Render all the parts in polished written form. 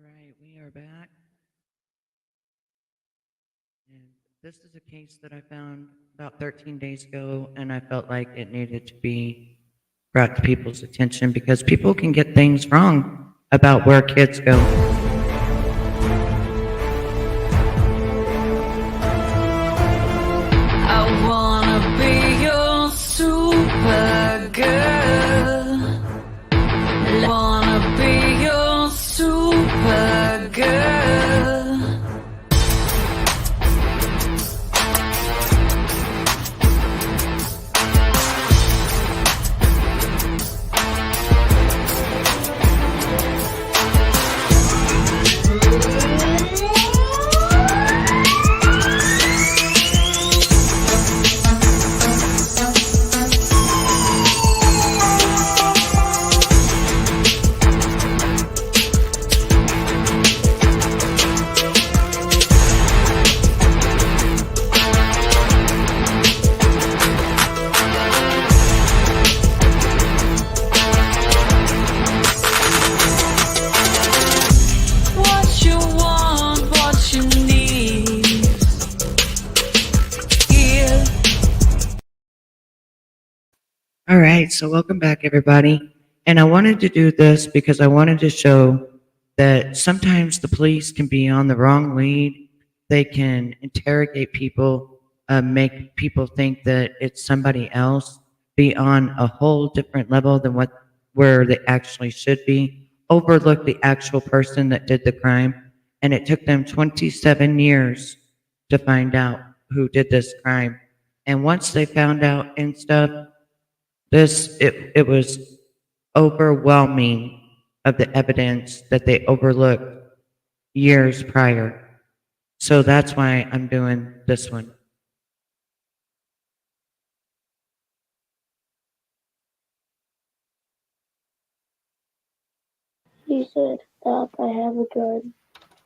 right, we are back. And this is a case that I found about 13 days ago, and I felt like it needed to be brought to people's attention because people can get things wrong about where kids go. I wanna be your Supergirl. I wanna be your Supergirl. What you want, what you need. Here. All right, so welcome back, everybody. And I wanted to do this because I wanted to show that sometimes the police can be on the wrong lead. They can interrogate people, make people think that it's somebody else, be on a whole different level than where they actually should be, overlook the actual person that did the crime. And it took them 27 years to find out who did this crime. And once they found out and stuff, it was overwhelming of the evidence that they overlooked years prior. So that's why I'm doing this one. He said, "Doc, I have a gun.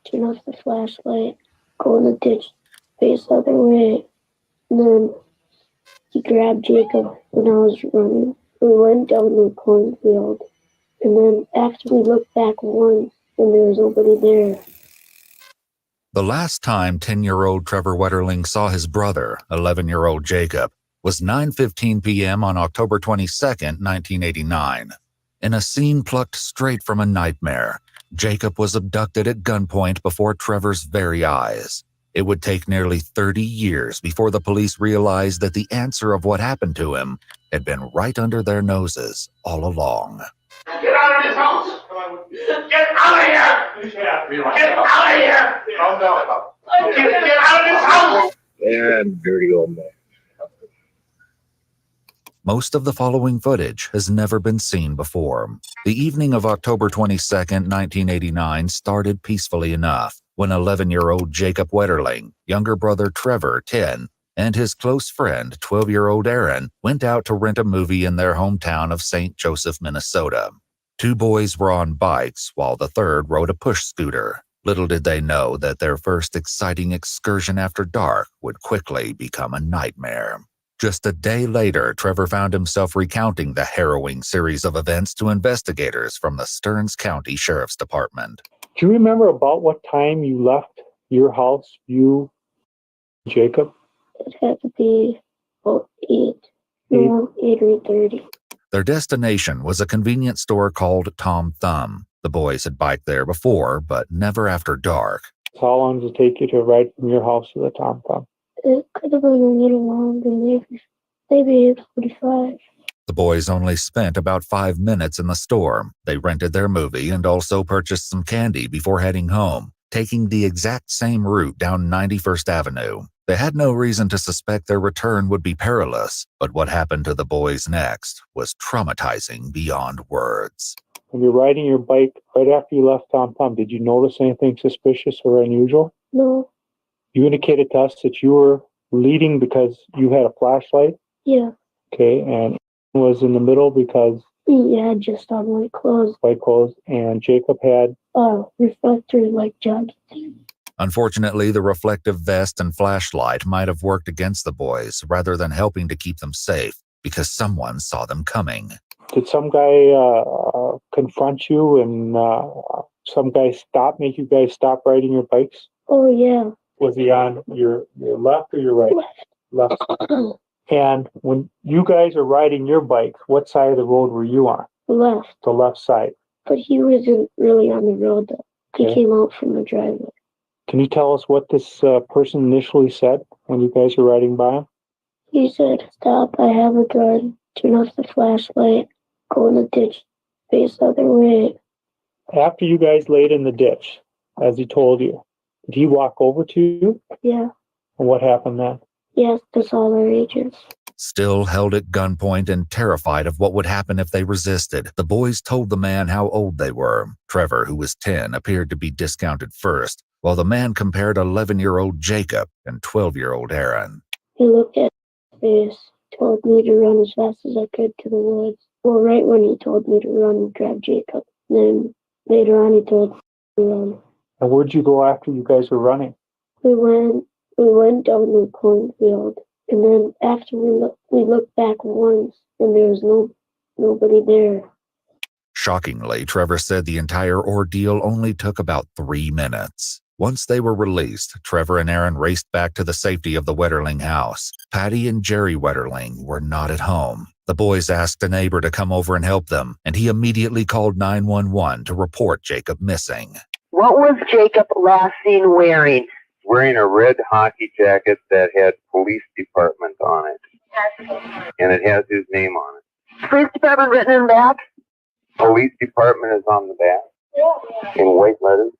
Turn off the flashlight, go in the ditch, face the other way." And then he grabbed Jacob when I was running. We went down the cornfield. And then after we looked back once, and there was nobody there. The last time 10-year-old Trevor Wetterling saw his brother, 11-year-old Jacob, was 9:15 p.m. on October 22, 1989. In a scene plucked straight from a nightmare, Jacob was abducted at gunpoint before Trevor's very eyes. It would take nearly 30 years before the police realized that the answer of what happened to him had been right under their noses all along. Get out of this house! Get out of here! Get out of here! Calm down. Get out of this house! And dirty old man. Most of the following footage has never been seen before. The evening of October 22, 1989 started peacefully enough when 11-year-old Jacob Wetterling, younger brother Trevor, 10, and his close friend, 12-year-old Aaron, went out to rent a movie in their hometown of St. Joseph, Minnesota. Two boys were on bikes, while the third rode a push scooter. Little did they know that their first exciting excursion after dark would quickly become a nightmare. Just a day later, Trevor found himself recounting the harrowing series of events to investigators from the Stearns County Sheriff's Department. Do you remember about what time you left your house, you, Jacob? It had to be about 8 or 8:30. Their destination was a convenience store called Tom Thumb. The boys had biked there before, but never after dark. How long does it take you to ride from your house to the Tom Thumb? It could have been a little longer, maybe 45. The boys only spent about 5 minutes in the store. They rented their movie and also purchased some candy before heading home, taking the exact same route down 91st Avenue. They had no reason to suspect their return would be perilous, but what happened to the boys next was traumatizing beyond words. When you're riding your bike right after you left Tom Thumb, did you notice anything suspicious or unusual? No, You indicated to us that you were leading because you had a flashlight, yeah, okay, and was in the middle because he had just on white clothes, and Jacob had reflectors like jogging. Unfortunately, the reflective vest and flashlight might have worked against the boys rather than helping to keep them safe because someone saw them coming. Did some guy confront you and some guy make you guys stop riding your bikes? Oh, yeah. Was he on your left or your right? Left. And when you guys are riding your bikes, what side of the road were you on? Left. The left side. But he wasn't really on the road, though. He Okay. came out from the driveway. Can you tell us what this person initially said when you guys were riding by him? He said, "Stop, I have a gun. Turn off the flashlight. Go in the ditch. Face the other way." After you guys laid in the ditch, as he told you, did he walk over to you? Yeah. And what happened then? He asked us all our ages. Still held at gunpoint and terrified of what would happen if they resisted, the boys told the man how old they were. Trevor, who was 10, appeared to be discounted first, while the man compared 11-year-old Jacob and 12-year-old Aaron. He looked at his face, told me to run as fast as I could to the woods. Well, right when he told me to run and grab Jacob. Then later on he told me to run. And where'd you go after you guys were running? We went down the cornfield, and then after we looked back once, and there was nobody there. Shockingly, Trevor said the entire ordeal only took about 3 minutes. Once they were released, Trevor and Aaron raced back to the safety of the Wetterling house. Patty and Jerry Wetterling were not at home. The boys asked a neighbor to come over and help them, and he immediately called 911 to report Jacob missing. What was Jacob last seen wearing? Wearing a red hockey jacket that had police department on it. And it has his name on it. Police department written in back? Police department is on the back. In white letters.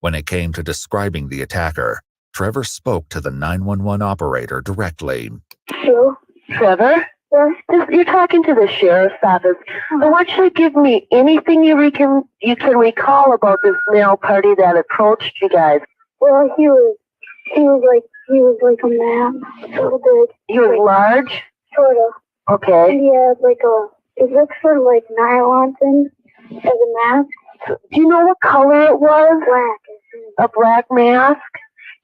When it came to describing the attacker, Trevor spoke to the 911 operator directly. Hello? Trevor? You're talking to the sheriff's office. I want you to give me anything you can recall about this male party that approached you guys. Well, he was like a man, sort of big. He was large? Sort of. Okay. And he had it looks sort of like nylon thing as a mask. Do you know what color it was? Black. A black mask?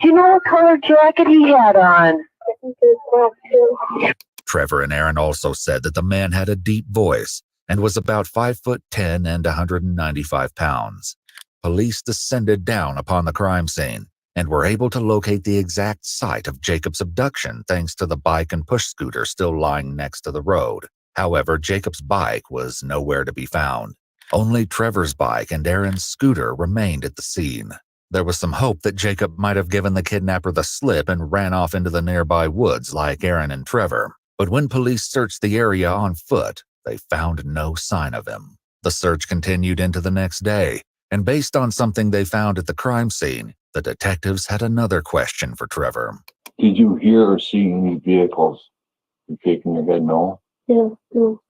Do you know what color jacket he had on? I think it was black too. Trevor and Aaron also said that the man had a deep voice and was about 5'10" and 195 pounds. Police descended down upon the crime scene and were able to locate the exact site of Jacob's abduction thanks to the bike and push scooter still lying next to the road. However, Jacob's bike was nowhere to be found. Only Trevor's bike and Aaron's scooter remained at the scene. There was some hope that Jacob might have given the kidnapper the slip and ran off into the nearby woods like Aaron and Trevor. But when police searched the area on foot, they found no sign of him. The search continued into the next day, and based on something they found at the crime scene, the detectives had another question for Trevor. Did you hear or see any vehicles? You're shaking your head no? Yeah, no.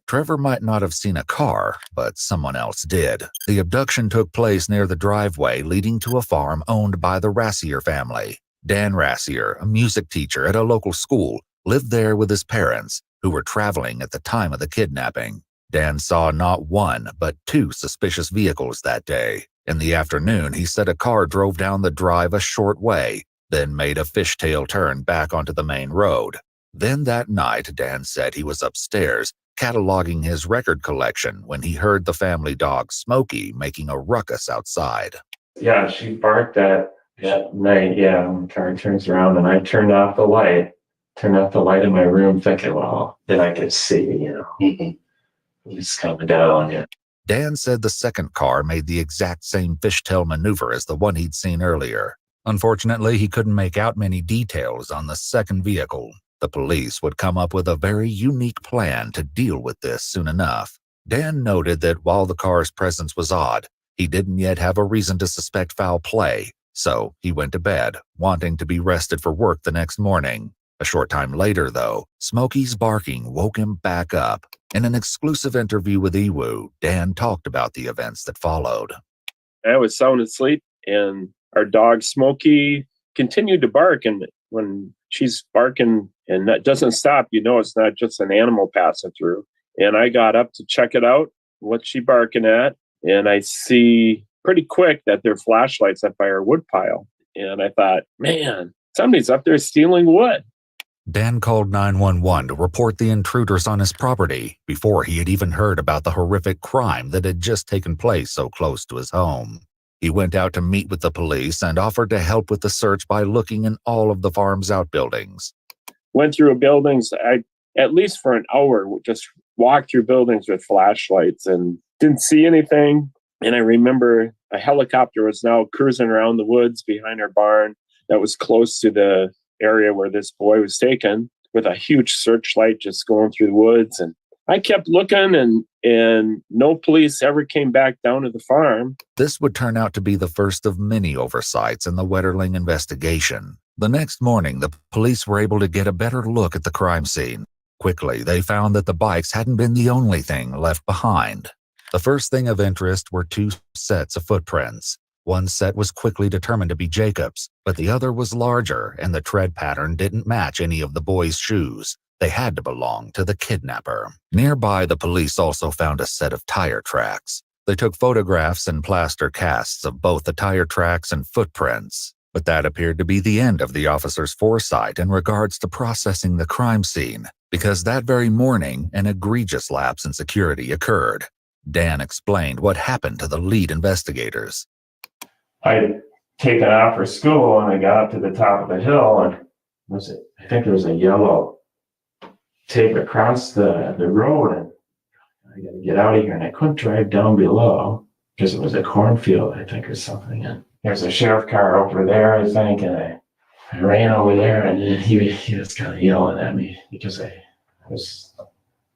Trevor might not have seen a car, but someone else did. The abduction took place near the driveway leading to a farm owned by the Rassier family. Dan Rassier, a music teacher at a local school, lived there with his parents, who were traveling at the time of the kidnapping. Dan saw not one, but 2 suspicious vehicles that day. In the afternoon, he said a car drove down the drive a short way, then made a fishtail turn back onto the main road. Then that night, Dan said he was upstairs, cataloging his record collection when he heard the family dog Smokey making a ruckus outside. Yeah, she barked at night, when the car turns around, and I turned off the light in my room thinking, well, then I could see, he's coming down. Dan said the second car made the exact same fishtail maneuver as the one he'd seen earlier. Unfortunately, he couldn't make out many details on the second vehicle. The police would come up with a very unique plan to deal with this soon enough. Dan noted that while the car's presence was odd, he didn't yet have a reason to suspect foul play, so he went to bed, wanting to be rested for work the next morning. A short time later, though, Smokey's barking woke him back up. In an exclusive interview with Ewu, Dan talked about the events that followed. I was sound asleep, and our dog Smokey continued to bark, and when she's barking and that doesn't stop, it's not just an animal passing through. And I got up to check it out, what she barking at, and I see pretty quick that there are flashlights up by our wood pile. And I thought, man, somebody's up there stealing wood. Dan called 911 to report the intruders on his property before he had even heard about the horrific crime that had just taken place so close to his home. He went out to meet with the police and offered to help with the search by looking in all of the farm's outbuildings. Went through buildings. I, at least for an hour, just walked through buildings with flashlights and didn't see anything. And I remember a helicopter was now cruising around the woods behind our barn that was close to the area where this boy was taken, with a huge searchlight just going through the woods. And I kept looking, and no police ever came back down to the farm. This would turn out to be the first of many oversights in the Wetterling investigation. The next morning, the police were able to get a better look at the crime scene. Quickly, they found that the bikes hadn't been the only thing left behind. The first thing of interest were two sets of footprints. One set was quickly determined to be Jacob's, but the other was larger, and the tread pattern didn't match any of the boys' shoes. They had to belong to the kidnapper. Nearby, the police also found a set of tire tracks. They took photographs and plaster casts of both the tire tracks and footprints, but that appeared to be the end of the officers' foresight in regards to processing the crime scene, because that very morning, an egregious lapse in security occurred. Dan explained what happened to the lead investigators. I'd taken off for school and I got up to the top of the hill, and I think there was a yellow tape across the road, and I got to get out of here, and I couldn't drive down below because it was a cornfield, I think, or something. And there's a sheriff car over there, I think, and I ran over there, and he was kind of yelling at me because I was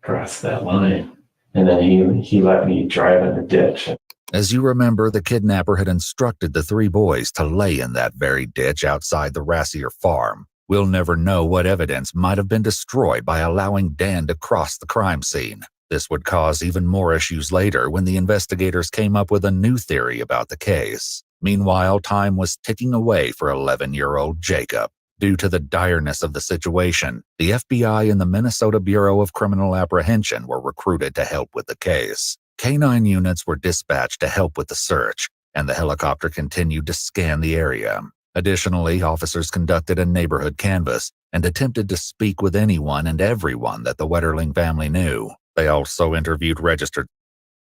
across that line. And then he let me drive in the ditch. As you remember, the kidnapper had instructed the three boys to lay in that very ditch outside the Rassier farm. We'll never know what evidence might have been destroyed by allowing Dan to cross the crime scene. This would cause even more issues later when the investigators came up with a new theory about the case. Meanwhile, time was ticking away for 11-year-old Jacob. Due to the direness of the situation, the FBI and the Minnesota Bureau of Criminal Apprehension were recruited to help with the case. K-9 units were dispatched to help with the search, and the helicopter continued to scan the area. Additionally, officers conducted a neighborhood canvass and attempted to speak with anyone and everyone that the Wetterling family knew. They also interviewed registered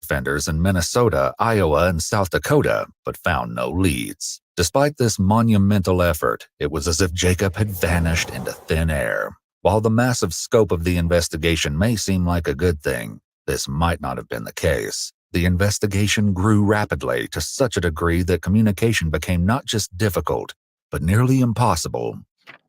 offenders in Minnesota, Iowa, and South Dakota, but found no leads. Despite this monumental effort, it was as if Jacob had vanished into thin air. While the massive scope of the investigation may seem like a good thing, this might not have been the case. The investigation grew rapidly to such a degree that communication became not just difficult, but nearly impossible.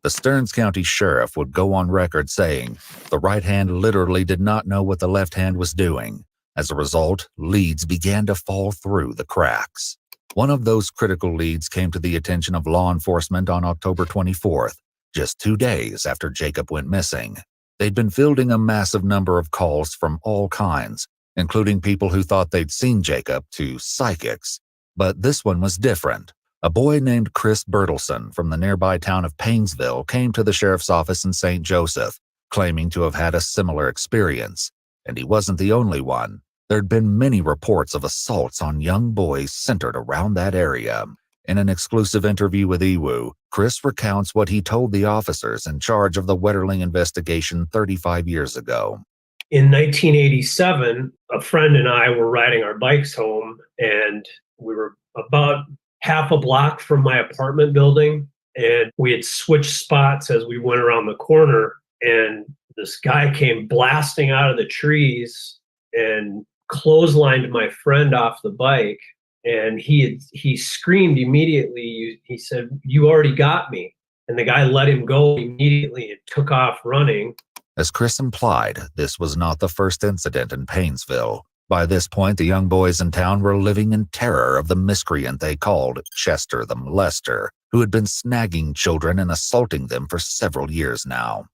The Stearns County Sheriff would go on record saying the right hand literally did not know what the left hand was doing. As a result, leads began to fall through the cracks. One of those critical leads came to the attention of law enforcement on October 24th, just 2 days after Jacob went missing. They'd been fielding a massive number of calls from all kinds, including people who thought they'd seen Jacob, to psychics. But this one was different. A boy named Chris Bertelson from the nearby town of Painesville came to the sheriff's office in St. Joseph, claiming to have had a similar experience. And he wasn't the only one. There'd been many reports of assaults on young boys centered around that area. In an exclusive interview with EWU, Chris recounts what he told the officers in charge of the Wetterling investigation 35 years ago. In 1987, a friend and I were riding our bikes home, and we were about half a block from my apartment building, and we had switched spots as we went around the corner, and this guy came blasting out of the trees and clotheslined my friend off the bike. And he screamed immediately. He said, "You already got me." And the guy let him go immediately and took off running. As Chris implied, this was not the first incident in Painesville. By this point, the young boys in town were living in terror of the miscreant they called Chester the Molester, who had been snagging children and assaulting them for several years now.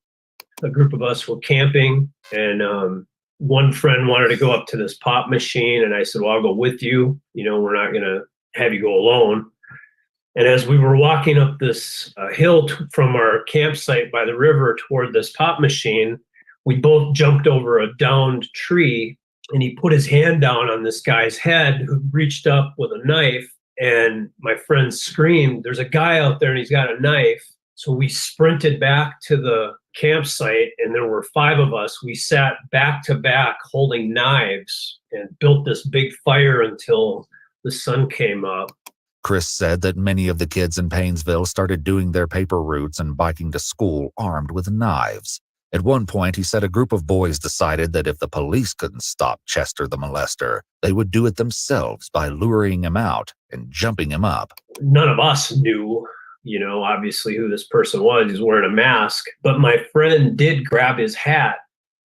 A group of us were camping, and one friend wanted to go up to this pop machine, and I said, "Well, I'll go with you. We're not going to have you go alone." And as we were walking up this hill from our campsite by the river toward this pop machine, we both jumped over a downed tree, and he put his hand down on this guy's head who reached up with a knife, and my friend screamed, "There's a guy out there and he's got a knife." So we sprinted back to the campsite, and there were 5 of us. We sat back to back holding knives and built this big fire until the sun came up. Chris said that many of the kids in Painesville started doing their paper routes and biking to school armed with knives. At one point, he said a group of boys decided that if the police couldn't stop Chester the molester, they would do it themselves by luring him out and jumping him up. None of us knew, obviously who this person was. He's wearing a mask. But my friend did grab his hat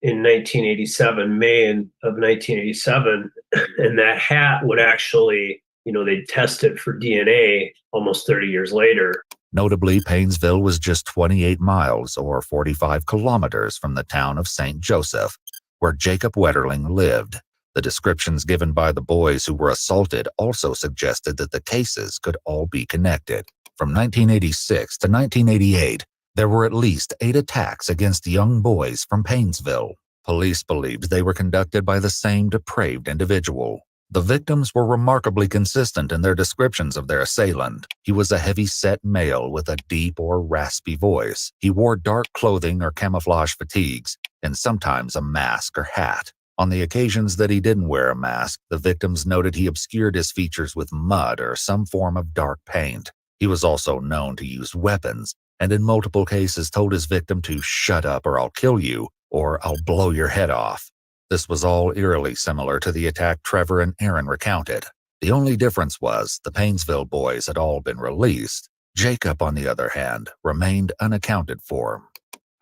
in 1987, May of 1987, and that hat would actually, they'd test it for DNA almost 30 years later. Notably, Painesville was just 28 miles or 45 kilometers from the town of St. Joseph, where Jacob Wetterling lived. The descriptions given by the boys who were assaulted also suggested that the cases could all be connected. From 1986 to 1988, there were at least 8 attacks against young boys from Painesville. Police believed they were conducted by the same depraved individual. The victims were remarkably consistent in their descriptions of their assailant. He was a heavy-set male with a deep or raspy voice. He wore dark clothing or camouflage fatigues, and sometimes a mask or hat. On the occasions that he didn't wear a mask, the victims noted he obscured his features with mud or some form of dark paint. He was also known to use weapons, and in multiple cases told his victim to shut up or I'll kill you, or I'll blow your head off. This was all eerily similar to the attack Trevor and Aaron recounted. The only difference was the Painesville boys had all been released. Jacob, on the other hand, remained unaccounted for.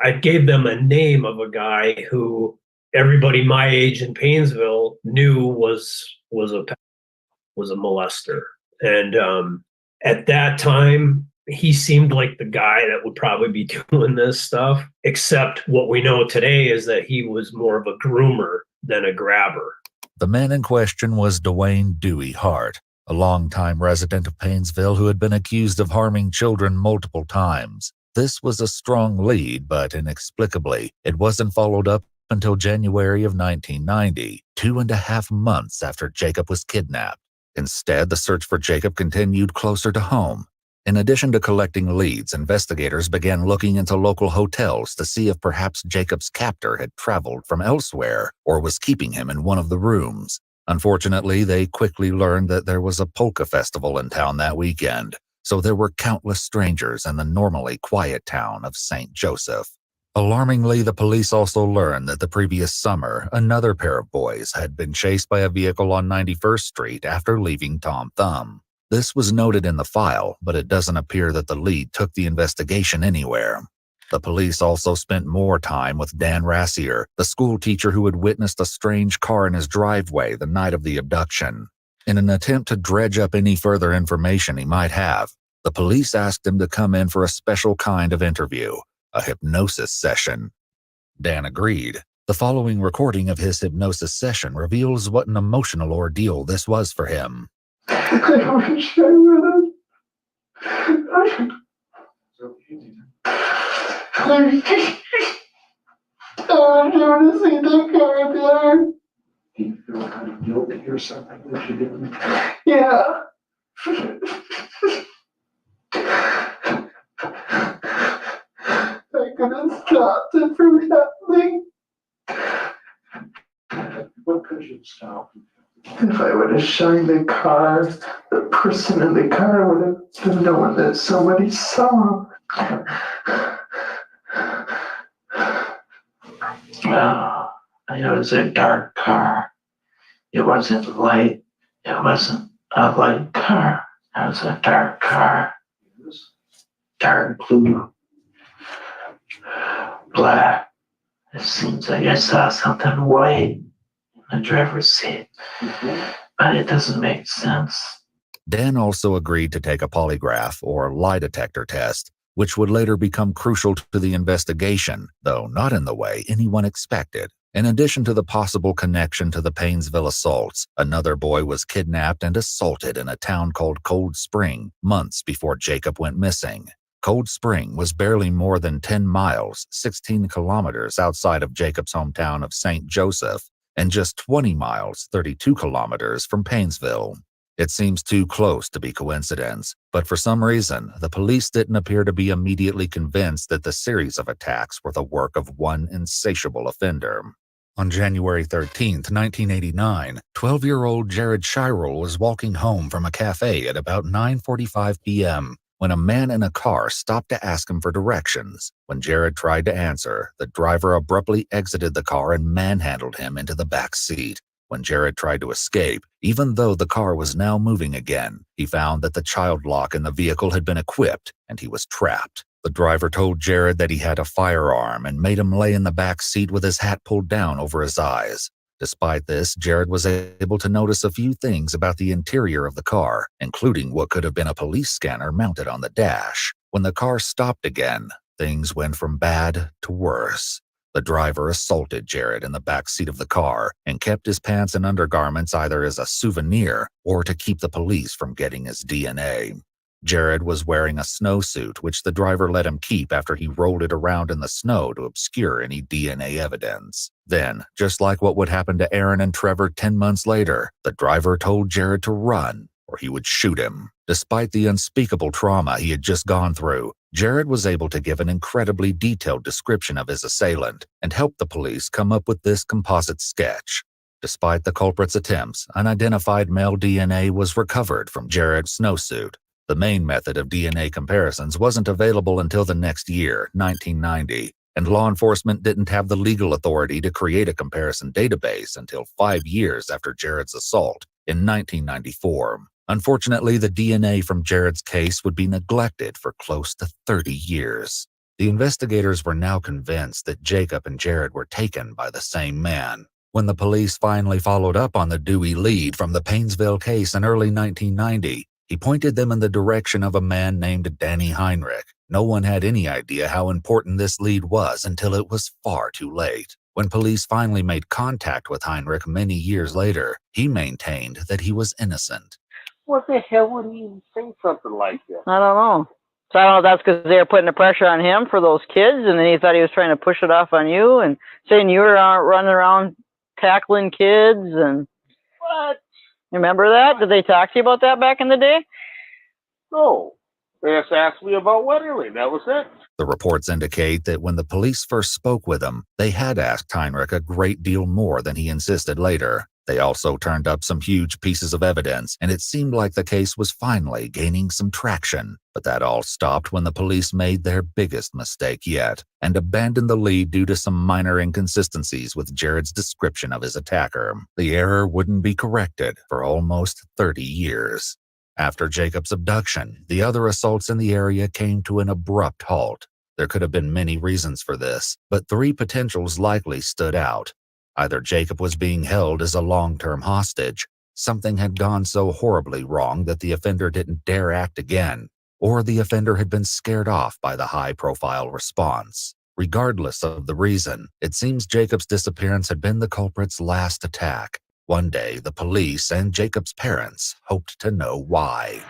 I gave them a name of a guy who everybody my age in Painesville knew was a molester. And at that time, he seemed like the guy that would probably be doing this stuff, except what we know today is that he was more of a groomer than a grabber. The man in question was Dwayne Dewey Hart, a longtime resident of Painesville who had been accused of harming children multiple times. This was a strong lead, but inexplicably, it wasn't followed up until January of 1990, 2.5 months after Jacob was kidnapped. Instead, the search for Jacob continued closer to home. In addition to collecting leads, investigators began looking into local hotels to see if perhaps Jacob's captor had traveled from elsewhere or was keeping him in one of the rooms. Unfortunately, they quickly learned that there was a polka festival in town that weekend, so there were countless strangers in the normally quiet town of St. Joseph. Alarmingly, the police also learned that the previous summer, another pair of boys had been chased by a vehicle on 91st Street after leaving Tom Thumb. This was noted in the file, but it doesn't appear that the lead took the investigation anywhere. The police also spent more time with Dan Rassier, the school teacher who had witnessed a strange car in his driveway the night of the abduction. In an attempt to dredge up any further information he might have, the police asked him to come in for a special kind of interview, a hypnosis session. Dan agreed. The following recording of his hypnosis session reveals what an emotional ordeal this was for him. I wish I would have. I want to see the car there. Do you feel kind of guilty or something that you didn't? Yeah. I could have stopped it from happening. What could you stop? If I would have shined the car, the person in the car would have been knowing that somebody saw him. Oh, it was a dark car. It wasn't light. It wasn't a light car. It was a dark car. Dark blue. Black. It seems like I saw something white in the driver's seat. But it doesn't make sense. Dan also agreed to take a polygraph or lie detector test, which would later become crucial to the investigation, though not in the way anyone expected. In addition to the possible connection to the Painesville assaults, another boy was kidnapped and assaulted in a town called Cold Spring months before Jacob went missing. Cold Spring was barely more than 10 miles, 16 kilometers outside of Jacob's hometown of St. Joseph, and just 20 miles, 32 kilometers from Painesville. It seems too close to be coincidence, but for some reason, the police didn't appear to be immediately convinced that the series of attacks were the work of one insatiable offender. On January 13th, 1989, 12-year-old Jared Shirel was walking home from a cafe at about 9:45 p.m. when a man in a car stopped to ask him for directions. When Jared tried to answer, the driver abruptly exited the car and manhandled him into the back seat. When Jared tried to escape, even though the car was now moving again, he found that the child lock in the vehicle had been equipped and he was trapped. The driver told Jared that he had a firearm and made him lay in the back seat with his hat pulled down over his eyes. Despite this, Jared was able to notice a few things about the interior of the car, including what could have been a police scanner mounted on the dash. When the car stopped again, things went from bad to worse. The driver assaulted Jared in the back seat of the car and kept his pants and undergarments either as a souvenir or to keep the police from getting his DNA. Jared was wearing a snowsuit, which the driver let him keep after he rolled it around in the snow to obscure any DNA evidence. Then, just like what would happen to Aaron and Trevor 10 months later, the driver told Jared to run or he would shoot him. Despite the unspeakable trauma he had just gone through, Jared was able to give an incredibly detailed description of his assailant and help the police come up with this composite sketch. Despite the culprit's attempts, unidentified male DNA was recovered from Jared's snowsuit. The main method of DNA comparisons wasn't available until the next year, 1990, and law enforcement didn't have the legal authority to create a comparison database until 5 years after Jared's assault in 1994. Unfortunately, the DNA from Jared's case would be neglected for close to 30 years. The investigators were now convinced that Jacob and Jared were taken by the same man. When the police finally followed up on the Dewey lead from the Painesville case in early 1990, he pointed them in the direction of a man named Danny Heinrich. No one had any idea how important this lead was until it was far too late. When police finally made contact with Heinrich many years later, he maintained that he was innocent. What the hell would he even say something like that? I don't know. So I don't know if that's because they were putting the pressure on him for those kids, and then he thought he was trying to push it off on you and saying you were running around tackling kids. And What? remember that? Did they talk to you about that back in the day? No. They just asked me about Wetterling. That was it. The reports indicate that when the police first spoke with him, they had asked Heinrich a great deal more than he insisted later. They also turned up some huge pieces of evidence, and it seemed like the case was finally gaining some traction. But that all stopped when the police made their biggest mistake yet, and abandoned the lead due to some minor inconsistencies with Jared's description of his attacker. The error wouldn't be corrected for almost 30 years. After Jacob's abduction, the other assaults in the area came to an abrupt halt. There could have been many reasons for this, but 3 potentials likely stood out. Either Jacob was being held as a long-term hostage, something had gone so horribly wrong that the offender didn't dare act again, or the offender had been scared off by the high-profile response. Regardless of the reason, it seems Jacob's disappearance had been the culprit's last attack. One day, the police and Jacob's parents hoped to know why.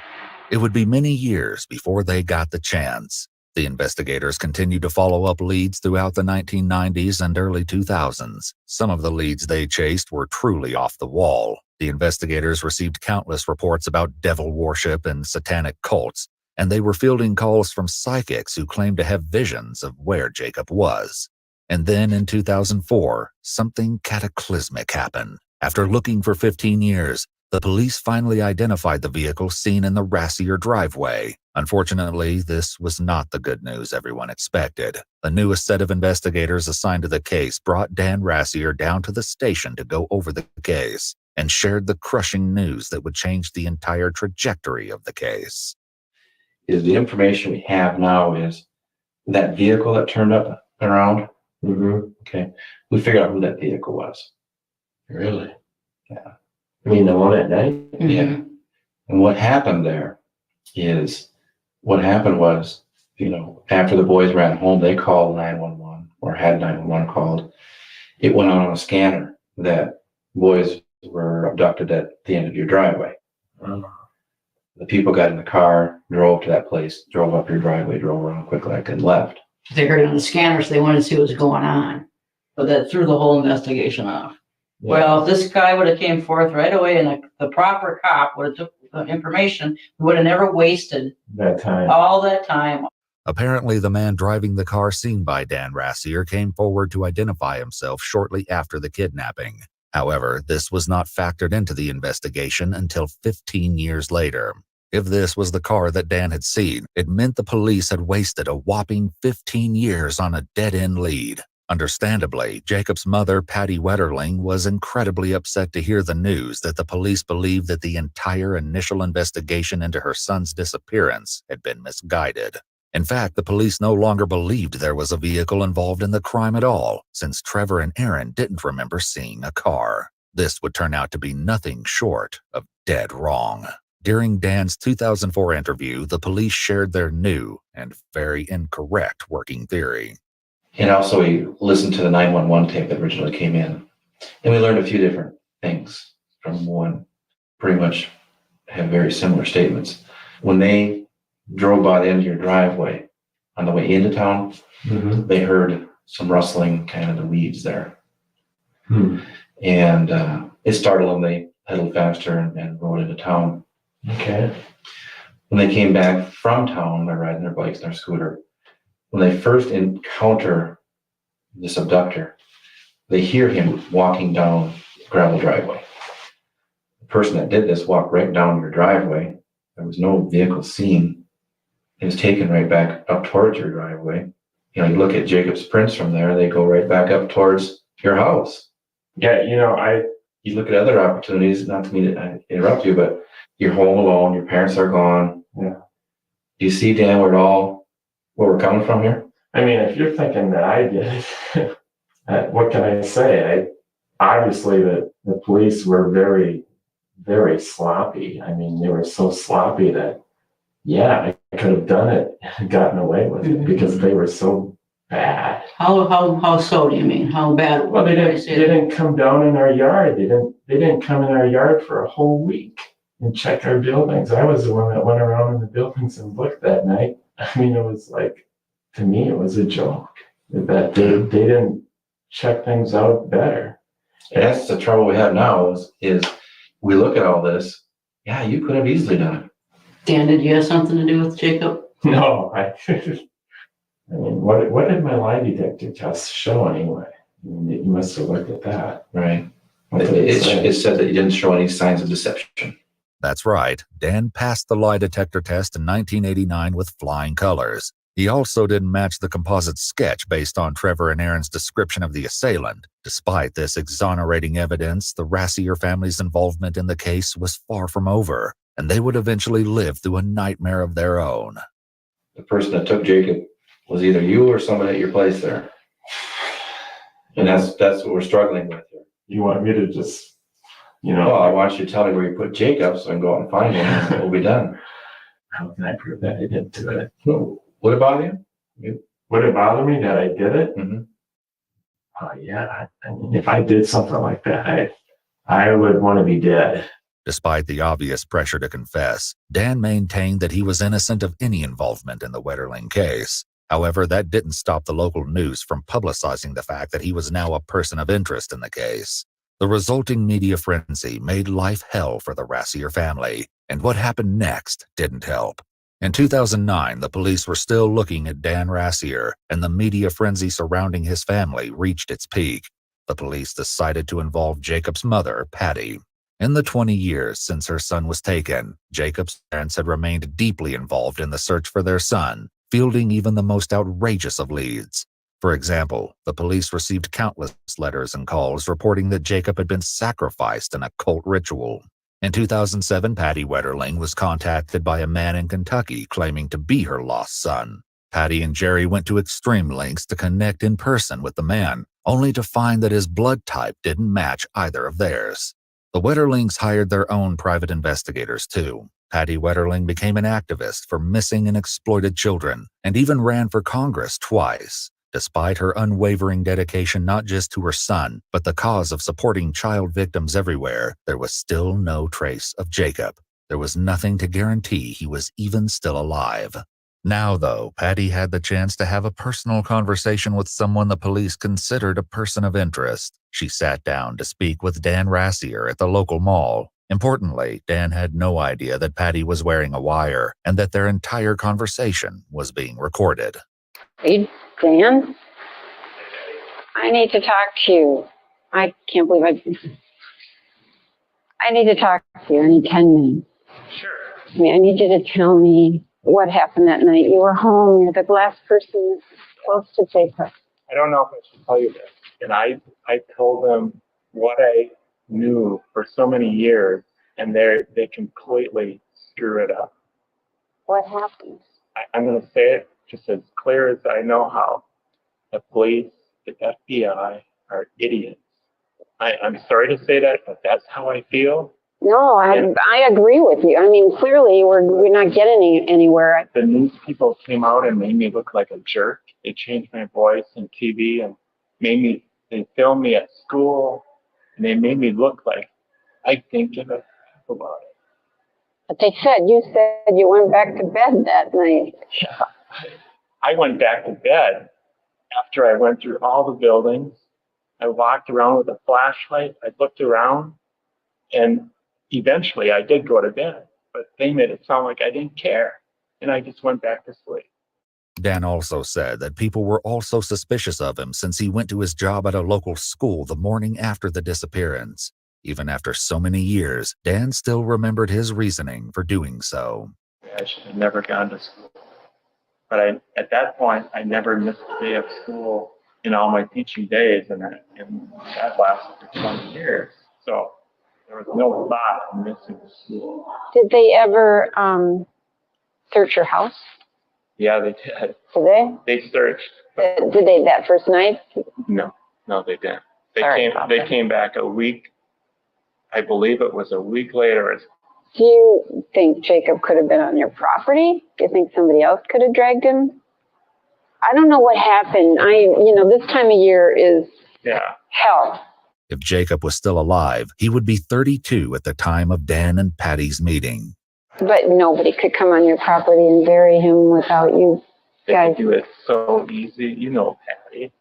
It would be many years before they got the chance. The investigators continued to follow up leads throughout the 1990s and early 2000s. Some of the leads they chased were truly off the wall. The investigators received countless reports about devil worship and satanic cults, and they were fielding calls from psychics who claimed to have visions of where Jacob was. And then in 2004, something cataclysmic happened. After looking for 15 years, the police finally identified the vehicle seen in the Rassier driveway. Unfortunately, this was not the good news everyone expected. The newest set of investigators assigned to the case brought Dan Rassier down to the station to go over the case and shared the crushing news that would change the entire trajectory of the case. Is the information we have now is that vehicle that turned up around? Okay. We figured out who that vehicle was. Really? Yeah. I mean, the one at night? Yeah. And what happened there is, what happened was, after the boys ran home, they called 911 or had 911 called. It went out on a scanner that boys were abducted at the end of your driveway. The people got in the car, drove to that place, drove up your driveway, drove around quick like and left. They heard it on the scanner, so they wanted to see what was going on. But that threw the whole investigation off. Yeah. Well, if this guy would have came forth right away and the proper cop would have took the information, we would have never wasted that time. All that time. Apparently, the man driving the car seen by Dan Rassier came forward to identify himself shortly after the kidnapping. However, this was not factored into the investigation until 15 years later. If this was the car that Dan had seen, it meant the police had wasted a whopping 15 years on a dead-end lead. Understandably, Jacob's mother, Patty Wetterling, was incredibly upset to hear the news that the police believed that the entire initial investigation into her son's disappearance had been misguided. In fact, the police no longer believed there was a vehicle involved in the crime at all, since Trevor and Aaron didn't remember seeing a car. This would turn out to be nothing short of dead wrong. During Dan's 2004 interview, the police shared their new and very incorrect working theory. And also, we listened to the 911 tape that originally came in. And we learned a few different things from one. Pretty much have very similar statements. When they drove by the end of your driveway on the way into town, they heard some rustling kind of the weeds there. And it startled them. They pedaled faster and rode into town. Okay. When they came back from town, they're riding their bikes and their scooter. When they first encounter this abductor, they hear him walking down the gravel driveway. The person that did this walked right down your driveway. There was no vehicle seen. It was taken right back up towards your driveway. You look at Jacob's prints from there, they go right back up towards your house. Yeah, you look at other opportunities, not to mean to interrupt you, but you're home alone, your parents are gone. Yeah. Do you see, Dan, where we're coming from here? I mean, if you're thinking that I get it, what can I say? Obviously, the police were very, very sloppy. I mean, they were so sloppy that, yeah, I could have done it and gotten away with it because they were so bad. How so do you mean? How bad? Well, they didn't come down in our yard. They didn't come in our yard for a whole week and check our buildings. I was the one that went around in the buildings and looked that night. I mean, it was like, to me, it was a joke that they didn't check things out better. And that's the trouble we have now is we look at all this. Yeah, you could have easily done it. Dan, did you have something to do with Jacob? No, I mean, what did my lie detector test show anyway? I mean, you must have looked at that. Right. It said that you didn't show any signs of deception. That's right. Dan passed the lie detector test in 1989 with flying colors. He also didn't match the composite sketch based on Trevor and Aaron's description of the assailant. Despite this exonerating evidence, the Rassier family's involvement in the case was far from over, and they would eventually live through a nightmare of their own. The person that took Jacob was either you or somebody at your place there. And that's what we're struggling with here. You want me to just, Well, I want you to tell me where you put Jacob so I can go out and find him and we'll be done. How can I prove that I didn't do it? Would it bother you? Would it bother me that I did it? Mm-hmm. Yeah. I mean, if I did something like that, I would want to be dead. Despite the obvious pressure to confess, Dan maintained that he was innocent of any involvement in the Wetterling case. However, that didn't stop the local news from publicizing the fact that he was now a person of interest in the case. The resulting media frenzy made life hell for the Rassier family, and what happened next didn't help. In 2009, the police were still looking at Dan Rassier, and the media frenzy surrounding his family reached its peak. The police decided to involve Jacob's mother, Patty. In the 20 years since her son was taken, Jacob's parents had remained deeply involved in the search for their son, fielding even the most outrageous of leads. For example, the police received countless letters and calls reporting that Jacob had been sacrificed in a cult ritual. In 2007, Patty Wetterling was contacted by a man in Kentucky claiming to be her lost son. Patty and Jerry went to extreme lengths to connect in person with the man, only to find that his blood type didn't match either of theirs. The Wetterlings hired their own private investigators, too. Patty Wetterling became an activist for missing and exploited children, and even ran for Congress twice. Despite her unwavering dedication not just to her son, but the cause of supporting child victims everywhere, there was still no trace of Jacob. There was nothing to guarantee he was even still alive. Now, though, Patty had the chance to have a personal conversation with someone the police considered a person of interest. She sat down to speak with Dan Rassier at the local mall. Importantly, Dan had no idea that Patty was wearing a wire and that their entire conversation was being recorded. Hey, Dan, I need to talk to you. I can't believe I need to talk to you. I need 10 minutes. Sure. I mean, I need you to tell me what happened that night. You were home. You're the last person close to Jacob. I don't know if I should tell you this. And I told them what I knew for so many years, and they completely screw it up. What happened? I'm going to say it just as clear as I know how. The police, the FBI are idiots. I'm sorry to say that, but that's how I feel. No, I agree with you. I mean, clearly we're not getting anywhere. The news people came out and made me look like a jerk. They changed my voice and TV and they filmed me at school, and they made me look like I didn't give a crap about it. But you said you went back to bed that night. Yeah, I went back to bed after I went through all the buildings. I walked around with a flashlight. I looked around, and eventually I did go to bed, but they made it sound like I didn't care, and I just went back to sleep. Dan also said that people were also suspicious of him since he went to his job at a local school the morning after the disappearance. Even after so many years, Dan still remembered his reasoning for doing so. I should have never gone to school. But at that point, I never missed a day of school in all my teaching days, and that lasted for 20 years. So there was no thought of missing school. Did they ever search your house? Yeah, they did. Did they? They searched. Did they that first night? No, they didn't. They came back a week. I believe it was a week later. Do you think Jacob could have been on your property? Do you think somebody else could have dragged him? I don't know what happened. This time of year is hell. If Jacob was still alive, he would be 32 at the time of Dan and Patty's meeting. But nobody could come on your property and bury him without you guys. They could do it so easy. Patty.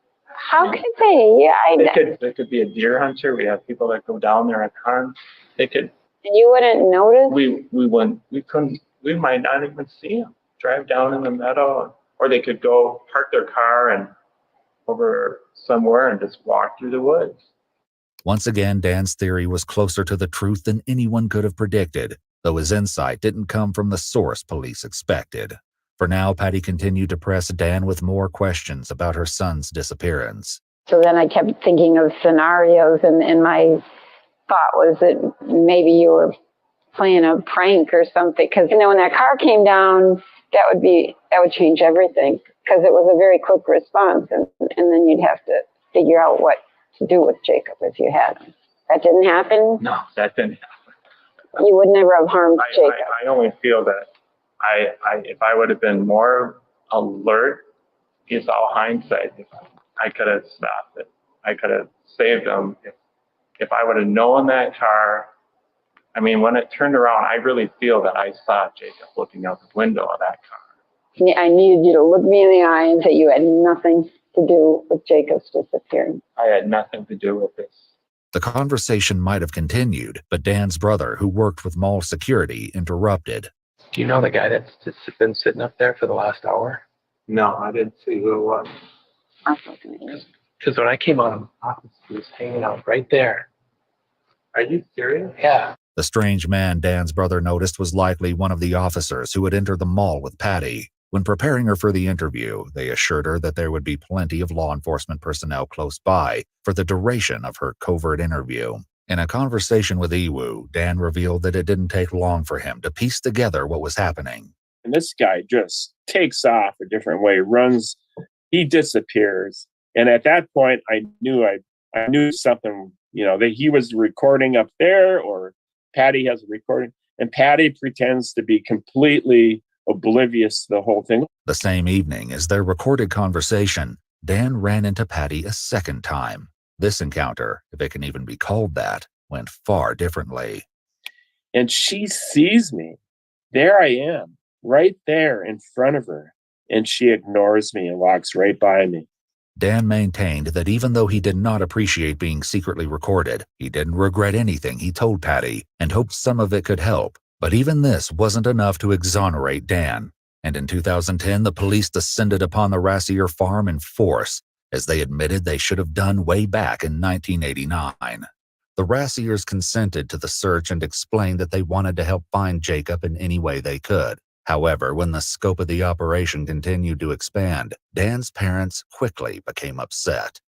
How could they? Yeah, They could be a deer hunter. We have people that go down there and hunt. They could. And you wouldn't notice? We wouldn't. We couldn't. We might not even see them. Drive down in the meadow, or they could go park their car and over somewhere and just walk through the woods. Once again, Dan's theory was closer to the truth than anyone could have predicted, though his insight didn't come from the source police expected. For now, Patty continued to press Dan with more questions about her son's disappearance. So then I kept thinking of scenarios, and my thought was that maybe you were playing a prank or something. Because when that car came down, that would change everything. Because it was a very quick response, and then you'd have to figure out what to do with Jacob if you had him. That didn't happen? No, that didn't happen. You would never have harmed Jacob. I only feel that if I would have been more alert, it's all hindsight. I could have stopped it. I could have saved him. If I would have known that car, when it turned around, I really feel that I saw Jacob looking out the window of that car. I needed you to look me in the eye and say you had nothing to do with Jacob's disappearance. I had nothing to do with this. The conversation might have continued, but Dan's brother, who worked with mall security, interrupted. Do you know the guy that's just been sitting up there for the last hour? No, I didn't see who it was. Because when I came out of the office, he was hanging out right there. Are you serious? Yeah. The strange man Dan's brother noticed was likely one of the officers who had entered the mall with Patty. When preparing her for the interview, they assured her that there would be plenty of law enforcement personnel close by for the duration of her covert interview. In a conversation with Iwu, Dan revealed that it didn't take long for him to piece together what was happening. And this guy just takes off a different way, runs, he disappears. And at that point, I knew something, that he was recording up there, or Patty has a recording, and Patty pretends to be completely oblivious to the whole thing. The same evening, as their recorded conversation, Dan ran into Patty a second time. This encounter, if it can even be called that, went far differently. And she sees me. There I am, right there in front of her. And she ignores me and walks right by me. Dan maintained that even though he did not appreciate being secretly recorded, he didn't regret anything he told Patty and hoped some of it could help. But even this wasn't enough to exonerate Dan. And in 2010, the police descended upon the Rassier farm in force, as they admitted they should have done way back in 1989. The Rassiers consented to the search and explained that they wanted to help find Jacob in any way they could. However, when the scope of the operation continued to expand, Dan's parents quickly became upset.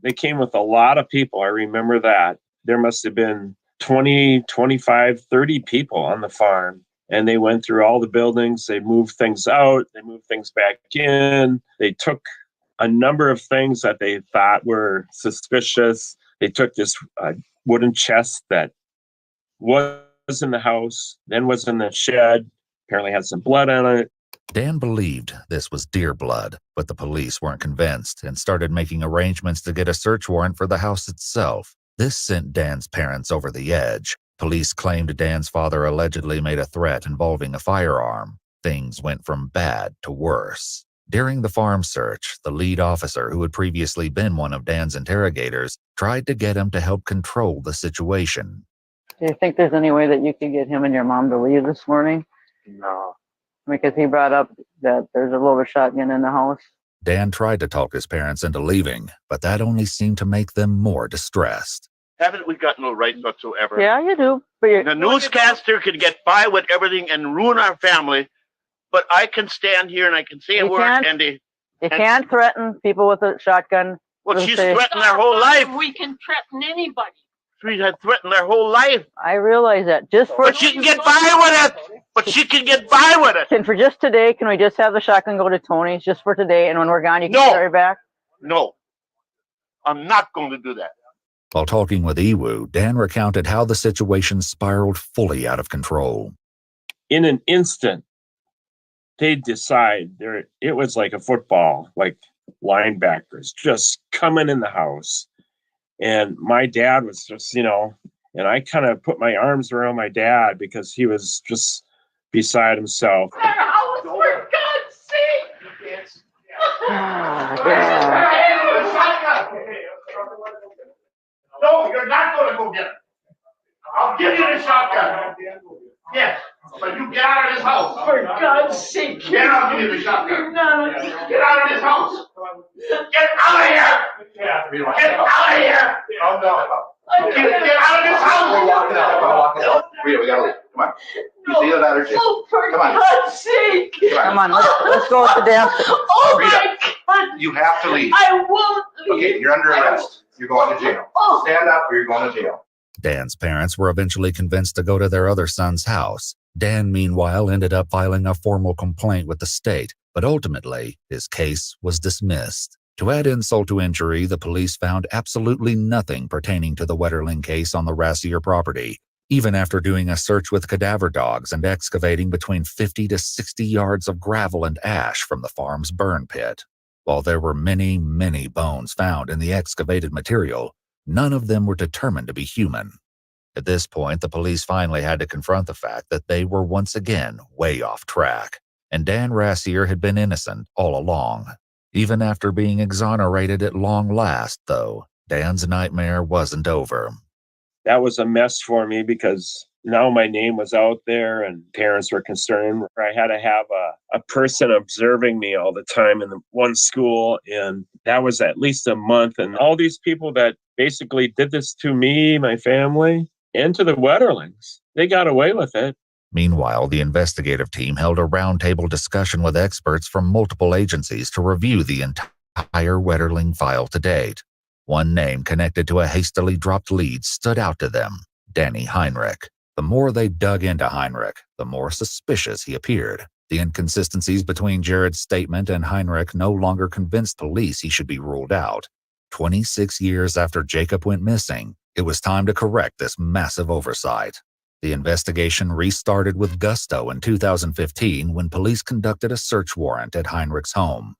They came with a lot of people. I remember that. There must have been 20, 25, 30 people on the farm. And they went through all the buildings. They moved things out. They moved things back in. They took a number of things that they thought were suspicious. They took this wooden chest that was in the house, then was in the shed, apparently had some blood on it. Dan believed this was deer blood, but the police weren't convinced and started making arrangements to get a search warrant for the house itself. This sent Dan's parents over the edge. Police claimed Dan's father allegedly made a threat involving a firearm. Things went from bad to worse. During the farm search, the lead officer, who had previously been one of Dan's interrogators, tried to get him to help control the situation. Do you think there's any way that you could get him and your mom to leave this morning? No. Because he brought up that there's a loaded shotgun in the house. Dan tried to talk his parents into leaving, but that only seemed to make them more distressed. Haven't we got no rights whatsoever? Yeah, you do. But the newscaster could get by with everything and ruin our family, but I can stand here and I can say a word, and you can't threaten people with a shotgun. Well, she's threatened their whole life. We can threaten anybody. She had threatened their whole life. I realize that. But she can get by with it. But she can get by with it. And for just today, can we just have the shotgun go to Tony's just for today? And when we're gone, you can get it back? No. I'm not going to do that. While talking with Iwu, Dan recounted how the situation spiraled fully out of control. In an instant, they'd decide it was like a football, like linebackers just coming in the house. And my dad was just, and I kind of put my arms around my dad because he was just beside himself. Their house, for God's sake! No, you're not going to go get it. I'll give you the shotgun. Yes, but you get out of this house. For God's sake, get out. I'll give you the shotgun. No. Get out of this house. Get out of here. Get out of here. Oh, no. Get out of this house. We're walking out. Rita, we got to leave. Come on. You see that or Oh, for God's sake. Come on, let's go with the dance. Oh, Rita, my God. you have to leave. I won't leave. Okay, you're under arrest. You're going to jail. Stand up or you're going to jail. Dan's parents were eventually convinced to go to their other son's house. Dan, meanwhile, ended up filing a formal complaint with the state, but ultimately, his case was dismissed. To add insult to injury, the police found absolutely nothing pertaining to the Wetterling case on the Rassier property, even after doing a search with cadaver dogs and excavating between 50 to 60 yards of gravel and ash from the farm's burn pit. While there were many, many bones found in the excavated material, none of them were determined to be human. At this point, the police finally had to confront the fact that they were once again way off track, and Dan Rassier had been innocent all along. Even after being exonerated at long last, though, Dan's nightmare wasn't over. That was a mess for me because now my name was out there and parents were concerned. I had to have a person observing me all the time in the one school, and that was at least a month. And all these people that basically did this to me, my family, and to the Wetterlings, they got away with it. Meanwhile, the investigative team held a roundtable discussion with experts from multiple agencies to review the entire Wetterling file to date. One name connected to a hastily dropped lead stood out to them: Danny Heinrich. The more they dug into Heinrich, the more suspicious he appeared. The inconsistencies between Jared's statement and Heinrich no longer convinced police he should be ruled out. 26 years after Jacob went missing, it was time to correct this massive oversight. The investigation restarted with gusto in 2015 when police conducted a search warrant at Heinrich's home.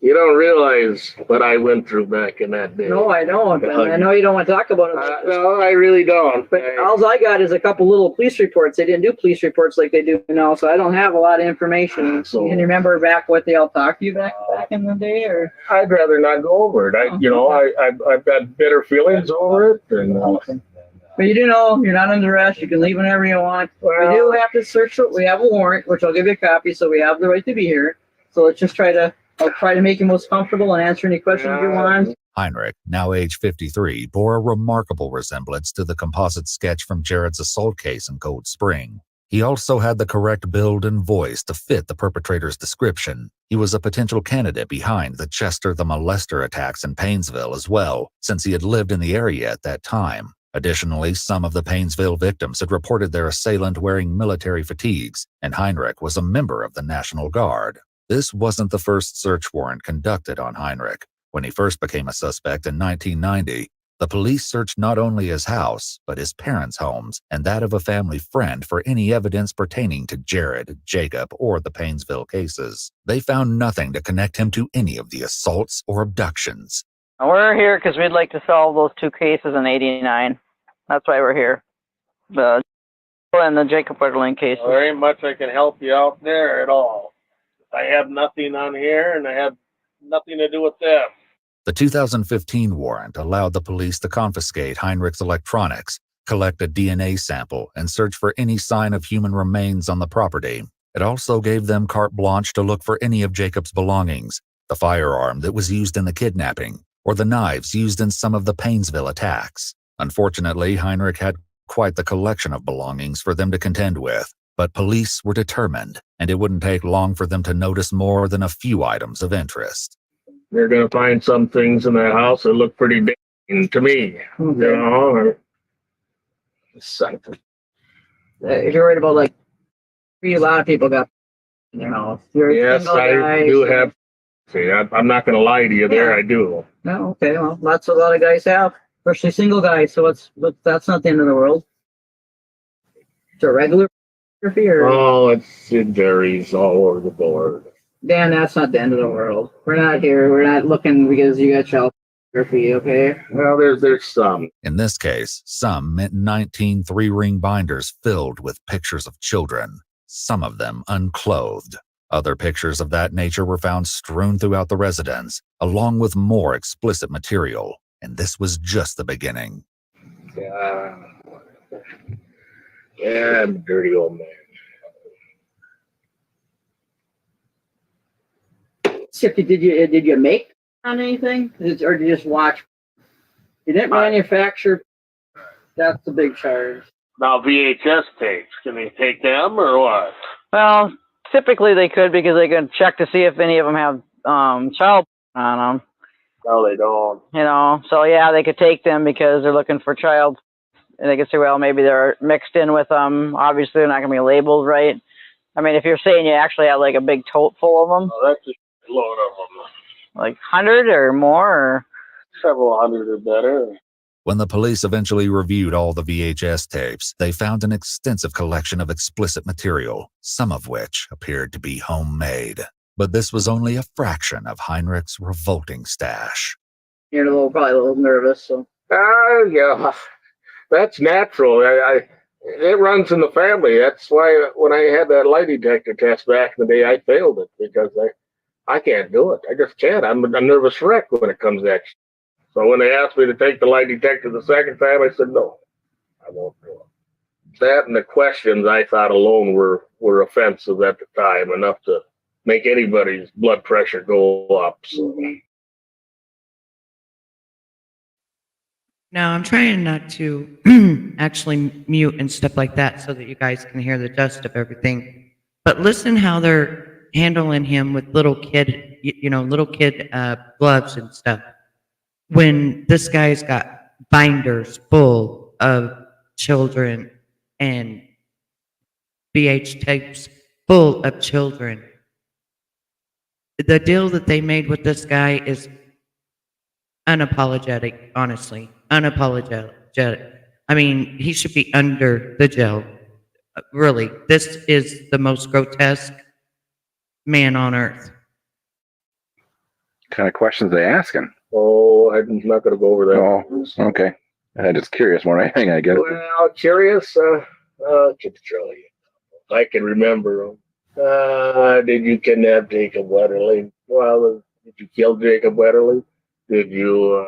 You don't realize what I went through back in that day. No, I don't. And I know you don't want to talk about it. No, I really don't. But all I got is a couple little police reports. They didn't do police reports like they do now, so I don't have a lot of information. So, can you remember back what they all talked to you back in the day, or? I'd rather not go over it. I've got bitter feelings over it, and. But you do know you're not under arrest. You can leave whenever you want. We do have to search. We have a warrant, which I'll give you a copy, so we have the right to be here. So let's just I'll try to make you most comfortable and answer any questions you want. Heinrich, now age 53, bore a remarkable resemblance to the composite sketch from Jared's assault case in Cold Spring. He also had the correct build and voice to fit the perpetrator's description. He was a potential candidate behind the Chester the Molester attacks in Painesville as well, since he had lived in the area at that time. Additionally, some of the Painesville victims had reported their assailant wearing military fatigues, and Heinrich was a member of the National Guard. This wasn't the first search warrant conducted on Heinrich. When he first became a suspect in 1990, the police searched not only his house, but his parents' homes and that of a family friend for any evidence pertaining to Jared, Jacob, or the Painesville cases. They found nothing to connect him to any of the assaults or abductions. We're here because we'd like to solve those two cases in '89. That's why we're here. The and the Jacob Wetterling cases. There ain't much I can help you out there at all. I have nothing on here, and I have nothing to do with them. The 2015 warrant allowed the police to confiscate Heinrich's electronics, collect a DNA sample, and search for any sign of human remains on the property. It also gave them carte blanche to look for any of Jacob's belongings, the firearm that was used in the kidnapping, or the knives used in some of the Painesville attacks. Unfortunately, Heinrich had quite the collection of belongings for them to contend with, but police were determined, and it wouldn't take long for them to notice more than a few items of interest. They're going to find some things in that house that look pretty dang to me, you know. Something. If you're worried about, a lot of people got in their house. Yes, I do have. See, I'm not going to lie to you there, I do. No, okay, well, a lot of guys have. Especially single guys, so that's not the end of the world. It's a regular photography, or? Oh, it varies all over the board. Dan, that's not the end of the world. We're not here. We're not looking because you got child photography, okay? Well, there's some. In this case, some meant 19 three-ring binders filled with pictures of children, some of them unclothed. Other pictures of that nature were found strewn throughout the residence, along with more explicit material. And this was just the beginning. Yeah, I'm a dirty old man. Did you make on anything, or did you just watch? You didn't manufacture. That's the big charge. Now VHS tapes, can they take them or what? Well, typically they could because they could check to see if any of them have child on them. No, they don't. You know, so yeah, they could take them because they're looking for child. And they could say, well, maybe they're mixed in with them. Obviously, they're not going to be labeled right. I mean, if you're saying you actually have a big tote full of them. Oh, that's a load of them. 100 or more? Or? Several hundred or better. When the police eventually reviewed all the VHS tapes, they found an extensive collection of explicit material, some of which appeared to be homemade. But this was only a fraction of Heinrich's revolting stash. You're probably a little nervous, so. Yeah, that's natural. It runs in the family. That's why when I had that lie detector test back in the day, I failed it because I can't do it. I just can't. I'm a nervous wreck when it comes to that. So when they asked me to take the lie detector the second time, I said no, I won't do it. That and the questions I thought alone were offensive at the time, enough to make anybody's blood pressure go up. So. Now, I'm trying not to actually mute and stuff like that so that you guys can hear the gist of everything. But listen how they're handling him with little kid gloves and stuff. When this guy's got binders full of children and VH tapes full of children. The deal that they made with this guy is unapologetic, honestly. Unapologetic. I mean, he should be under the jail. Really, this is the most grotesque man on earth. kind of questions they asking? Oh, I'm not going to go over that. Oh, okay. I'm just curious more than anything, I guess. Well, curious. I can remember. Did you kidnap Jacob Wetterling? Well, did you kill Jacob Wetterling? Did you?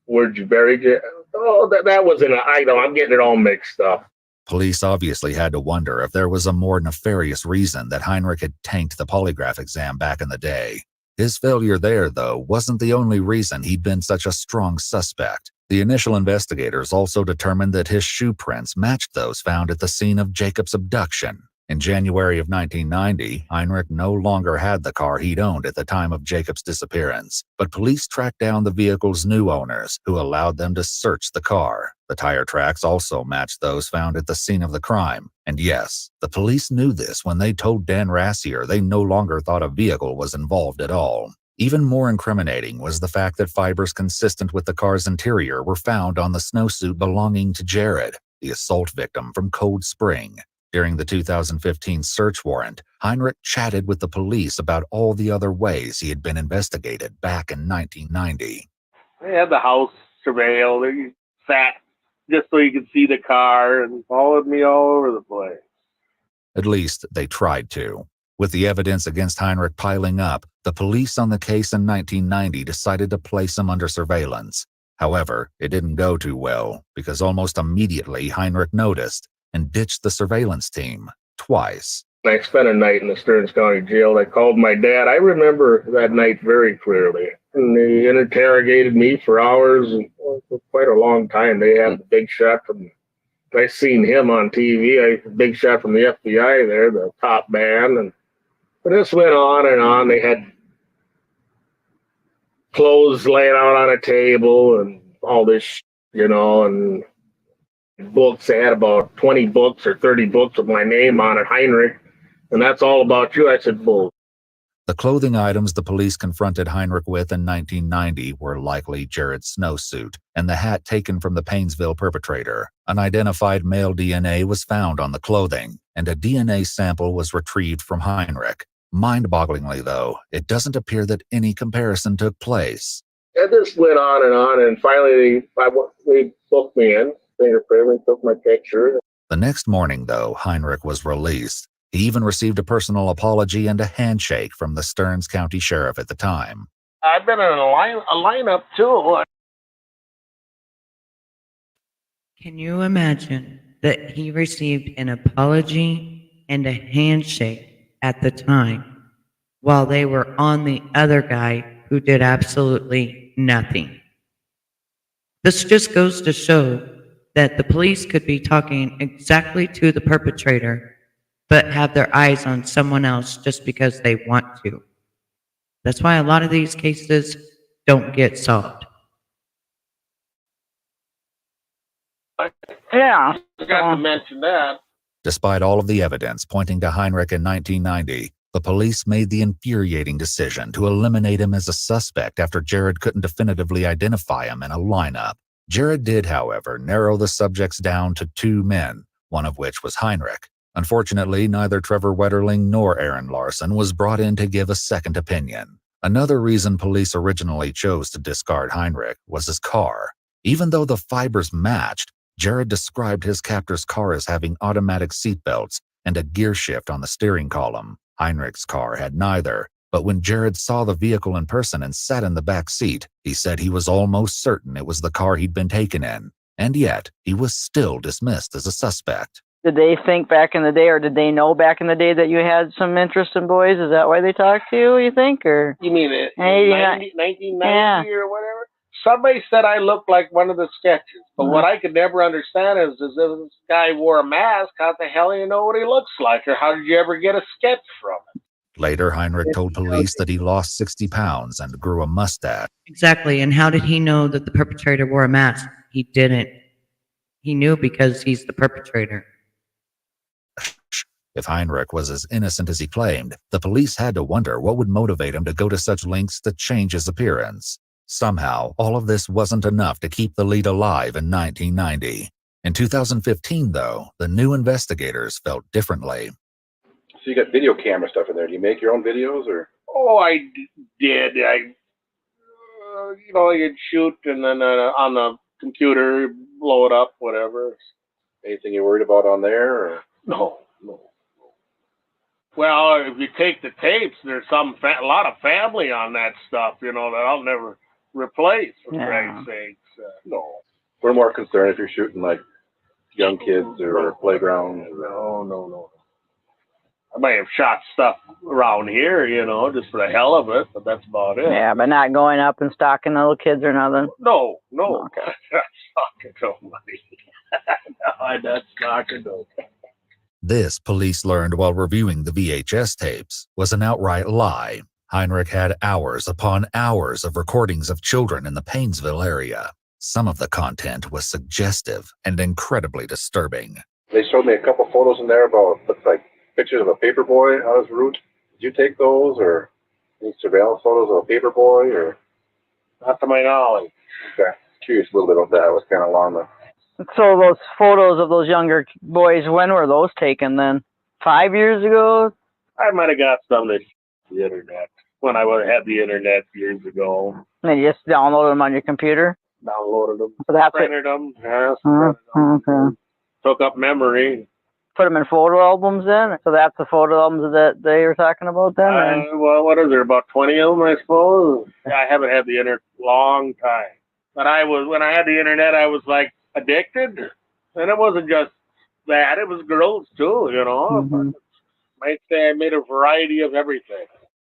Where'd you bury Jacob? Oh, that was in a. I know. I'm getting it all mixed up. Police obviously had to wonder if there was a more nefarious reason that Heinrich had tanked the polygraph exam back in the day. His failure there, though, wasn't the only reason he'd been such a strong suspect. The initial investigators also determined that his shoe prints matched those found at the scene of Jacob's abduction. In January of 1990, Heinrich no longer had the car he'd owned at the time of Jacob's disappearance, but police tracked down the vehicle's new owners, who allowed them to search the car. The tire tracks also matched those found at the scene of the crime. And yes, the police knew this when they told Dan Rassier they no longer thought a vehicle was involved at all. Even more incriminating was the fact that fibers consistent with the car's interior were found on the snowsuit belonging to Jared, the assault victim from Cold Spring. During the 2015 search warrant, Heinrich chatted with the police about all the other ways he had been investigated back in 1990. They had the house surveilled. They sat just so you could see the car and followed me all over the place. At least they tried to. With the evidence against Heinrich piling up, the police on the case in 1990 decided to place him under surveillance. However, it didn't go too well, because almost immediately Heinrich noticed and ditched the surveillance team twice. I spent a night in the Stearns County Jail. I called my dad. I remember that night very clearly. And they interrogated me for hours, and for quite a long time. They had the big shot from, I seen him on TV, big shot from the FBI there, the top man. And this went on and on. They had clothes laying out on a table and all this, and books. They had about 20 books or 30 books with my name on it, Heinrich, and that's all about you. I said, bull. The clothing items the police confronted Heinrich with in 1990 were likely Jared's snowsuit and the hat taken from the Painesville perpetrator. Unidentified male DNA was found on the clothing, and a DNA sample was retrieved from Heinrich. Mind-bogglingly, though, it doesn't appear that any comparison took place. And this went on, and finally they booked me in. Fingerprint, took my picture. The next morning, though, Heinrich was released. He even received a personal apology and a handshake from the Stearns County Sheriff at the time. I've been in a lineup, too. Can you imagine that he received an apology and a handshake at the time while they were on the other guy who did absolutely nothing? This just goes to show that the police could be talking exactly to the perpetrator, but have their eyes on someone else just because they want to. That's why a lot of these cases don't get solved. Yeah. I forgot to mention that. Despite all of the evidence pointing to Heinrich in 1990, the police made the infuriating decision to eliminate him as a suspect after Jared couldn't definitively identify him in a lineup. Jared did, however, narrow the subjects down to 2 men, one of which was Heinrich. Unfortunately, neither Trevor Wetterling nor Aaron Larson was brought in to give a second opinion. Another reason police originally chose to discard Heinrich was his car. Even though the fibers matched, Jared described his captor's car as having automatic seatbelts and a gear shift on the steering column. Heinrich's car had neither. But when Jared saw the vehicle in person and sat in the back seat, he said he was almost certain it was the car he'd been taken in. And yet, he was still dismissed as a suspect. Did they think back in the day, or did they know back in the day that you had some interest in boys? Is that why they talked to you think? Or You mean it? Hey, 1990 yeah. or whatever? Somebody said I looked like one of the sketches. But what I could never understand is if this guy wore a mask, how the hell do you know what he looks like? Or how did you ever get a sketch from it? Later, Heinrich told police that he lost 60 pounds and grew a mustache. Exactly. And how did he know that the perpetrator wore a mask? He didn't. He knew because he's the perpetrator. If Heinrich was as innocent as he claimed, the police had to wonder what would motivate him to go to such lengths to change his appearance. Somehow, all of this wasn't enough to keep the lead alive in 1990. In 2015, though, the new investigators felt differently. So you got video camera stuff in there. Do you make your own videos or? Oh, did. You'd shoot and then on the computer, blow it up, whatever. Anything you worried about on there? Or? No. Well, if you take the tapes, there's a lot of family on that stuff, that I'll never replace, for Christ's sakes. No. We're more concerned if you're shooting like young kids or playground. No. I may have shot stuff around here, just for the hell of it, but that's about it. Yeah, but not going up and stalking little kids or nothing. No. Okay. I'm not stalking nobody. No, I'm not stalking nobody. This, police learned while reviewing the VHS tapes, was an outright lie. Heinrich had hours upon hours of recordings of children in the Paynesville area. Some of the content was suggestive and incredibly disturbing. They showed me a couple photos in there about, looks like pictures of a paper boy on his route. Did you take those, or any surveillance photos of a paper boy, or? Not to my knowledge. Okay. Curious a little bit about that. It was kind of along the. So those photos of those younger boys, when were those taken then? 5 years ago? I might have got some of the internet when I had the internet years ago. And you just downloaded them on your computer? Downloaded them, So that's printed them, Okay. took up memory. Put them in photo albums then? So that's the photo albums that they were talking about then? Well, what is there, about 20 of them, I suppose? I haven't had the internet long time. But when I had the internet, I was like addicted. And it wasn't just that, it was girls too, Mm-hmm. Might say I made a variety of everything.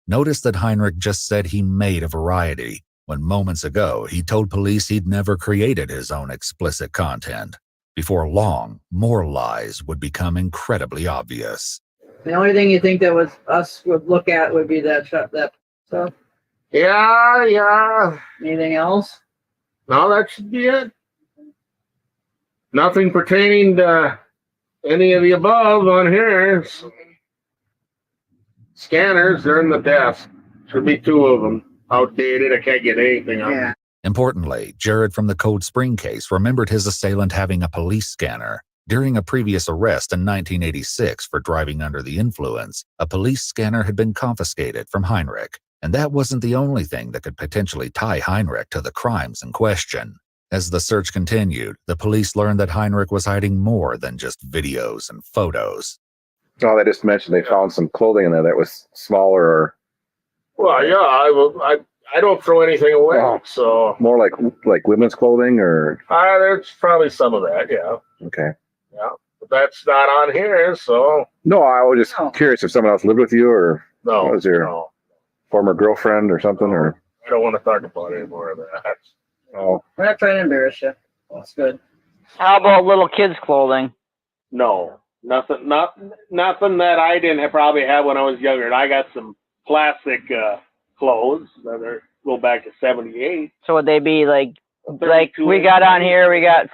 Notice that Heinrich just said he made a variety, when moments ago he told police he'd never created his own explicit content. Before long, more lies would become incredibly obvious. The only thing you think that was us would look at would be that stuff. Yeah. Anything else? No, that should be it. Nothing pertaining to any of the above on here. Scanners, they're in the desk. Should be 2 of them. Outdated, I can't get anything on them. Importantly, Jared from the Cold Spring case remembered his assailant having a police scanner. During a previous arrest in 1986 for driving under the influence, a police scanner had been confiscated from Heinrich, and that wasn't the only thing that could potentially tie Heinrich to the crimes in question. As the search continued, the police learned that Heinrich was hiding more than just videos and photos. Oh, they just mentioned they found some clothing in there that was smaller or. Well, yeah, I don't throw anything away, so. More like women's clothing, or? There's probably some of that, yeah. Okay. Yeah, but that's not on here, so. No, I was just curious if someone else lived with you, or was your no. former girlfriend or something, or? I don't want to talk about any more of that. Oh. We're not trying to embarrass you. That's good. How about little kids' clothing? No, nothing that I didn't probably have when I was younger. I got some plastic clothes that go back to 78. So would they be like we got on here, we got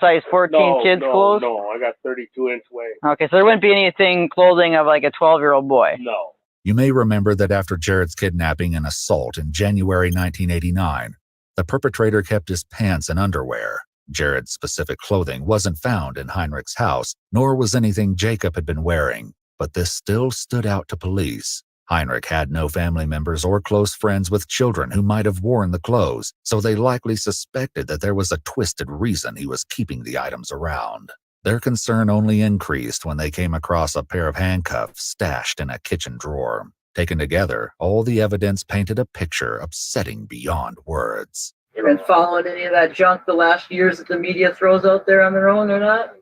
size 14 kids clothes? No, I got 32-inch waist. Okay, so there wouldn't be anything clothing of like a 12-year-old boy? No. You may remember that after Jared's kidnapping and assault in January 1989, the perpetrator kept his pants and underwear. Jared's specific clothing wasn't found in Heinrich's house, nor was anything Jacob had been wearing, but this still stood out to police. Heinrich had no family members or close friends with children who might have worn the clothes, so they likely suspected that there was a twisted reason he was keeping the items around. Their concern only increased when they came across a pair of handcuffs stashed in a kitchen drawer. Taken together, all the evidence painted a picture upsetting beyond words. You been following any of that junk the last years that the media throws out there on their own or not?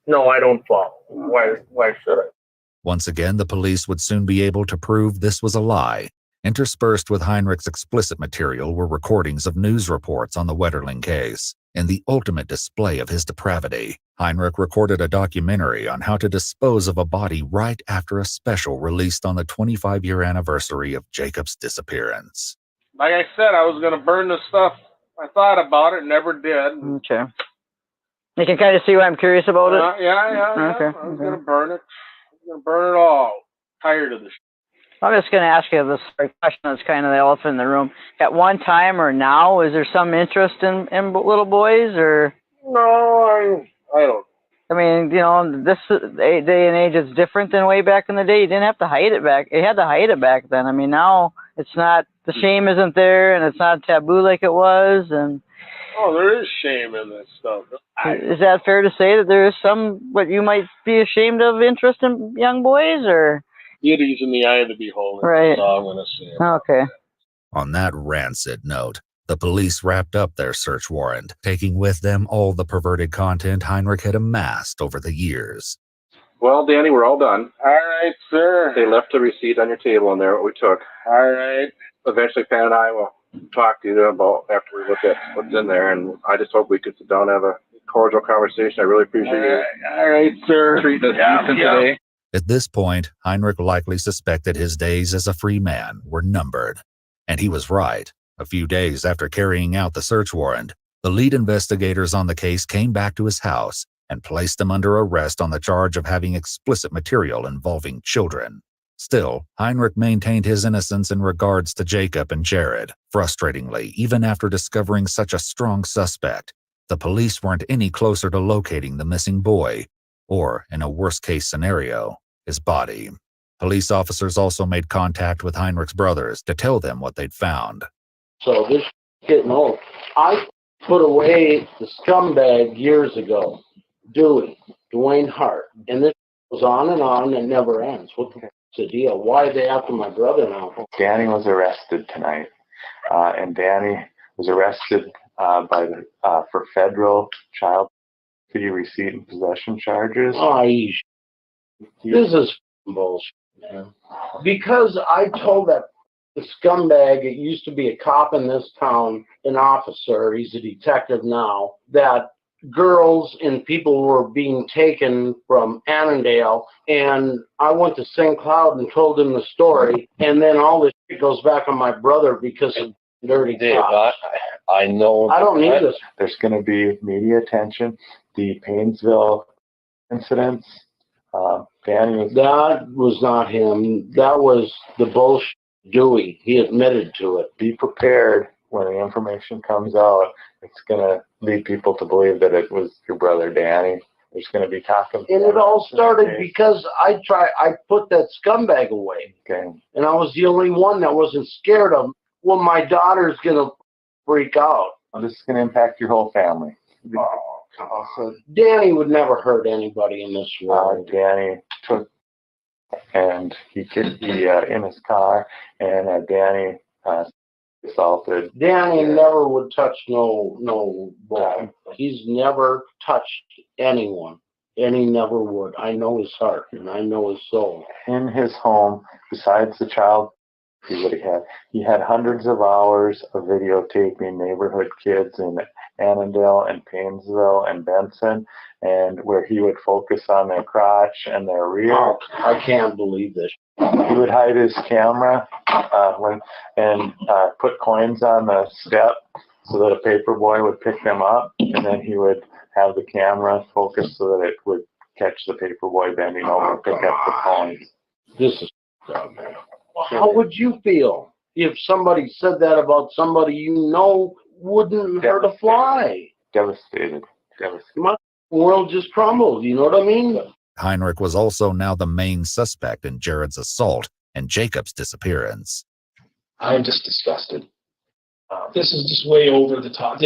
No, I don't follow. Why should I? Once again, the police would soon be able to prove this was a lie. Interspersed with Heinrich's explicit material were recordings of news reports on the Wetterling case. In the ultimate display of his depravity, Heinrich recorded a documentary on how to dispose of a body right after a special released on the 25-year anniversary of Jacob's disappearance. Like I said, I was going to burn the stuff. I thought about it, never did. Okay. You can kind of see why I'm curious about it? Yeah. Okay. I was going to burn it. I'm going to burn it all. Tired of this. I'm just going to ask you this question that's kind of the elephant in the room. At one time or now, is there some interest in little boys, or? No, I don't. I mean, this day and age is different than way back in the day. You didn't have to hide it back. You had to hide it back then. I mean, now it's not, the shame isn't there, and it's not taboo like it was. And Oh, there is shame in this stuff. is that fair to say that there is some, what you might be ashamed of, interest in young boys, or? Beauty's in the eye of the beholder. Right. That's all I'm going to say. Okay. On that rancid note, the police wrapped up their search warrant, taking with them all the perverted content Heinrich had amassed over the years. Well, Danny, we're all done. All right, sir. They left a receipt on your table in there, what we took. All right. Eventually, Pat and I will talk to you about after we look at what's in there, and I just hope we could sit down and have a cordial conversation. I really appreciate you. All right, sir. Treating us decent today. At this point, Heinrich likely suspected his days as a free man were numbered. And he was right. A few days after carrying out the search warrant, the lead investigators on the case came back to his house and placed him under arrest on the charge of having explicit material involving children. Still, Heinrich maintained his innocence in regards to Jacob and Jared. Frustratingly, even after discovering such a strong suspect, the police weren't any closer to locating the missing boy, or, in a worst-case scenario, his body. Police officers also made contact with Heinrich's brothers to tell them what they'd found. So this is getting old. I put away the scumbag years ago, Dwayne Hart, and this goes on and it never ends. What's the deal? Why are they after my brother now? Danny was arrested tonight, and Danny was arrested for federal child custody receipt and possession charges. Oh, this is bullshit, man. Because I told that the scumbag, it used to be a cop in this town, an officer, he's a detective now, that girls and people were being taken from Annandale, and I went to St. Cloud and told him the story, and then all this shit goes back on my brother because of dirty cops. I know. I don't need this. There's going to be media attention. The Paynesville incidents. Danny. That was not him. That was the bullshit Dewey. He admitted to it. Be prepared when the information comes out. It's going to lead people to believe that it was your brother Danny. There's going to be talking. And it all started because I put that scumbag away. Okay. And I was the only one that wasn't scared of him. Well, my daughter's going to freak out. Well, this is going to impact your whole family. Oh, God. Danny would never hurt anybody in this world. Danny took, and he in his car, and Danny assaulted. Danny never would touch no boy. He's never touched anyone, and he never would. I know his heart, and I know his soul. In his home, besides the child he had hundreds of hours of videotaping neighborhood kids in Annandale and Paynesville and Benson, and where he would focus on their crotch and their rear. Oh, I can't believe this. He would hide his camera and put coins on the step so that a paper boy would pick them up, and then he would have the camera focus so that it would catch the paper boy bending over and pick up the coins. This is man. How would you feel if somebody said that about somebody you know wouldn't hurt a fly? Devastated. My world just crumbled, you know what I mean? Heinrich was also now the main suspect in Jared's assault and Jacob's disappearance. I'm just disgusted. This is just way over the top.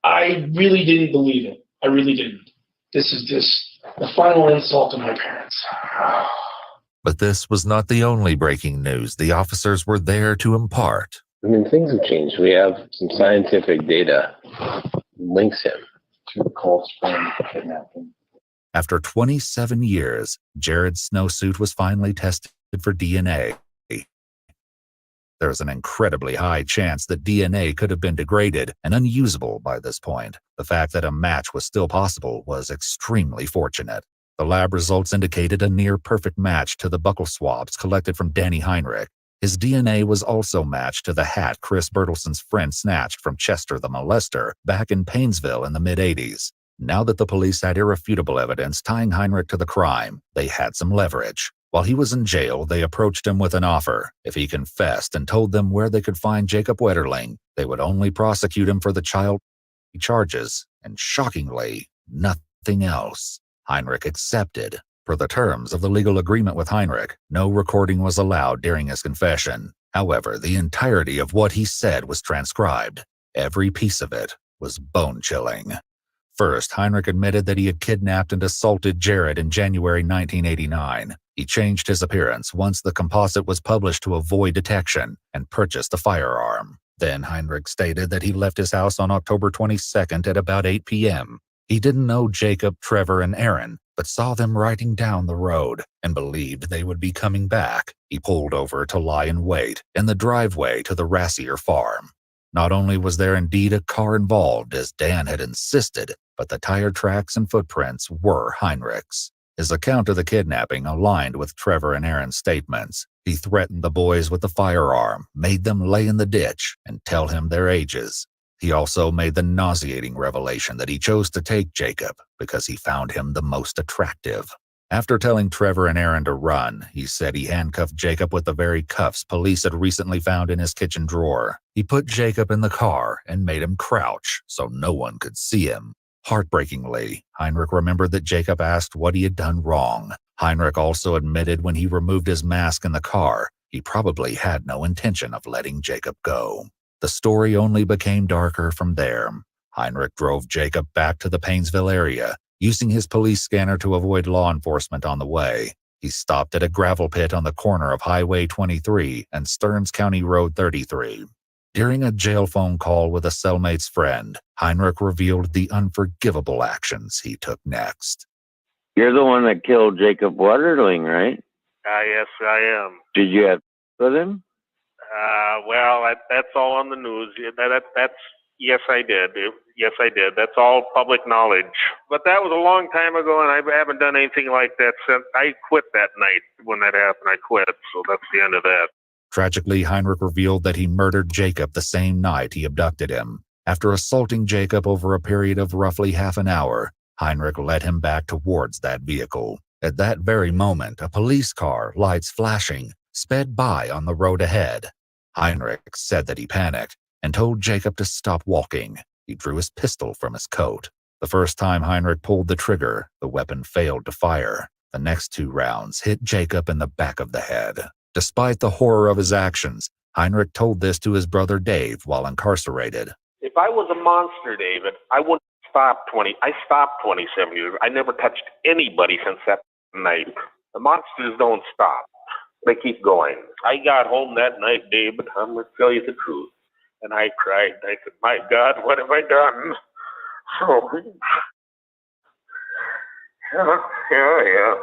I really didn't believe it. I really didn't. This is just the final insult to my parents. But this was not the only breaking news the officers were there to impart. I mean, things have changed. We have some scientific data links him to Cold Spring kidnapping. After 27 years, Jared's snowsuit was finally tested for DNA. There's an incredibly high chance that DNA could have been degraded and unusable by this point. The fact that a match was still possible was extremely fortunate. The lab results indicated a near-perfect match to the buccal swabs collected from Danny Heinrich. His DNA was also matched to the hat Chris Bertelson's friend snatched from Chester the molester back in Paynesville in the mid-'80s. Now that the police had irrefutable evidence tying Heinrich to the crime, they had some leverage. While he was in jail, they approached him with an offer. If he confessed and told them where they could find Jacob Wetterling, they would only prosecute him for the child charges, and shockingly, nothing nothing else. Heinrich accepted. Per the terms of the legal agreement with Heinrich, no recording was allowed during his confession. However, the entirety of what he said was transcribed. Every piece of it was bone-chilling. First, Heinrich admitted that he had kidnapped and assaulted Jared in January 1989. He changed his appearance once the composite was published to avoid detection and purchased a firearm. Then Heinrich stated that he left his house on October 22nd at about 8 p.m. He didn't know Jacob, Trevor, and Aaron, but saw them riding down the road and believed they would be coming back. He pulled over to lie in wait in the driveway to the Rassier farm. Not only was there indeed a car involved, as Dan had insisted, but the tire tracks and footprints were Heinrich's. His account of the kidnapping aligned with Trevor and Aaron's statements. He threatened the boys with the firearm, made them lay in the ditch, and tell him their ages. He also made the nauseating revelation that he chose to take Jacob because he found him the most attractive. After telling Trevor and Aaron to run, he said he handcuffed Jacob with the very cuffs police had recently found in his kitchen drawer. He put Jacob in the car and made him crouch so no one could see him. Heartbreakingly, Heinrich remembered that Jacob asked what he had done wrong. Heinrich also admitted when he removed his mask in the car, he probably had no intention of letting Jacob go. The story only became darker from there. Heinrich drove Jacob back to the Painesville area, using his police scanner to avoid law enforcement on the way. He stopped at a gravel pit on the corner of Highway 23 and Stearns County Road 33. During a jail phone call with a cellmate's friend, Heinrich revealed the unforgivable actions he took next. You're the one that killed Jacob Wetterling, right? Yes, I am. Did you have with him? Well, that's all on the news. That's yes, I did. Yes, I did. That's all public knowledge. But that was a long time ago, and I haven't done anything like that since. I quit that night when that happened. I quit, so that's the end of that. Tragically, Heinrich revealed that he murdered Jacob the same night he abducted him. After assaulting Jacob over a period of roughly half an hour, Heinrich led him back towards that vehicle. At that very moment, a police car, lights flashing, sped by on the road ahead. Heinrich said that he panicked and told Jacob to stop walking. He drew his pistol from his coat. The first time Heinrich pulled the trigger, the weapon failed to fire. The next 2 rounds hit Jacob in the back of the head. Despite the horror of his actions, Heinrich told this to his brother Dave while incarcerated. If I was a monster, David, I wouldn't stop 20. I stopped 27 years. I never touched anybody since that night. The monsters don't stop. They keep going. I got home that night, David. I'm going to tell you the truth. And I cried. I said, my God, what have I done? So, yeah.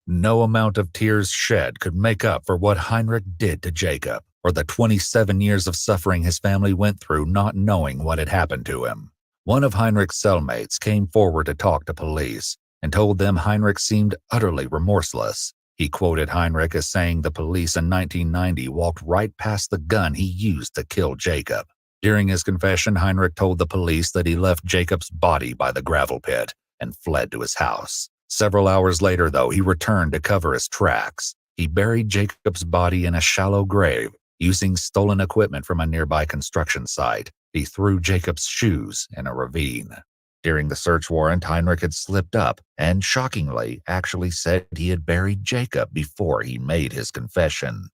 No amount of tears shed could make up for what Heinrich did to Jacob, or the 27 years of suffering his family went through not knowing what had happened to him. One of Heinrich's cellmates came forward to talk to police and told them Heinrich seemed utterly remorseless. He quoted Heinrich as saying the police in 1990 walked right past the gun he used to kill Jacob. During his confession, Heinrich told the police that he left Jacob's body by the gravel pit and fled to his house. Several hours later, though, he returned to cover his tracks. He buried Jacob's body in a shallow grave, using stolen equipment from a nearby construction site. He threw Jacob's shoes in a ravine. During the search warrant, Heinrich had slipped up and, shockingly, actually said he had buried Jacob before he made his confession.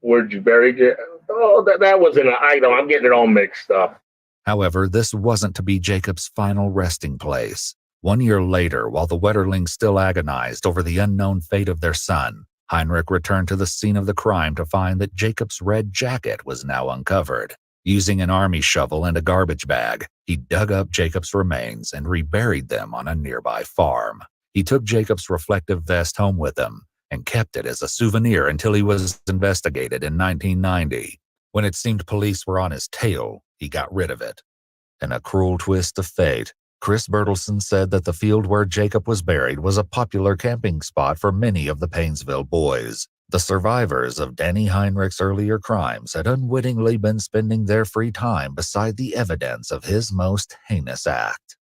Where'd you bury Jacob? Oh, that was in I'm getting it all mixed up. However, this wasn't to be Jacob's final resting place. 1 year later, while the Wetterlings still agonized over the unknown fate of their son, Heinrich returned to the scene of the crime to find that Jacob's red jacket was now uncovered. Using an army shovel and a garbage bag, he dug up Jacob's remains and reburied them on a nearby farm. He took Jacob's reflective vest home with him and kept it as a souvenir until he was investigated in 1990. When it seemed police were on his tail, he got rid of it. In a cruel twist of fate, Chris Bertelson said that the field where Jacob was buried was a popular camping spot for many of the Painesville boys. The survivors of Danny Heinrich's earlier crimes had unwittingly been spending their free time beside the evidence of his most heinous act.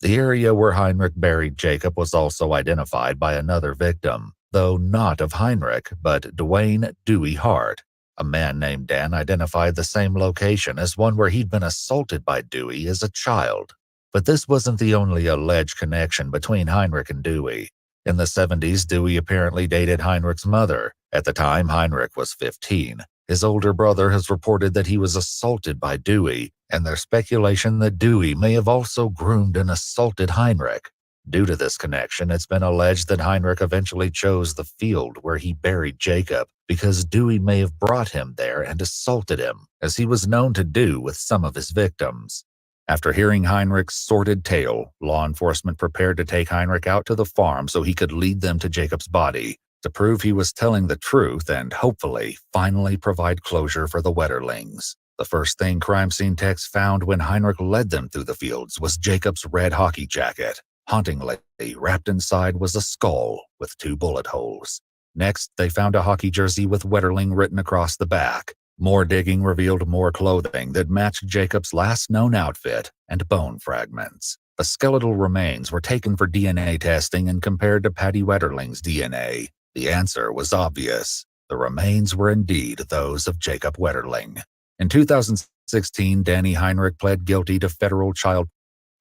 The area where Heinrich buried Jacob was also identified by another victim, though not of Heinrich, but Dwayne Dewey Hart. A man named Dan identified the same location as one where he'd been assaulted by Dewey as a child. But this wasn't the only alleged connection between Heinrich and Dewey. In the 70s, Dewey apparently dated Heinrich's mother. At the time, Heinrich was 15. His older brother has reported that he was assaulted by Dewey, and there's speculation that Dewey may have also groomed and assaulted Heinrich. Due to this connection, it's been alleged that Heinrich eventually chose the field where he buried Jacob because Dewey may have brought him there and assaulted him, as he was known to do with some of his victims. After hearing Heinrich's sordid tale, law enforcement prepared to take Heinrich out to the farm so he could lead them to Jacob's body to prove he was telling the truth and hopefully finally provide closure for the Wetterlings. The first thing crime scene techs found when Heinrich led them through the fields was Jacob's red hockey jacket. Hauntingly, wrapped inside was a skull with 2 bullet holes. Next, they found a hockey jersey with Wetterling written across the back. More digging revealed more clothing that matched Jacob's last known outfit and bone fragments. The skeletal remains were taken for DNA testing and compared to Patty Wetterling's DNA. The answer was obvious. The remains were indeed those of Jacob Wetterling. In 2016, Danny Heinrich pled guilty to federal child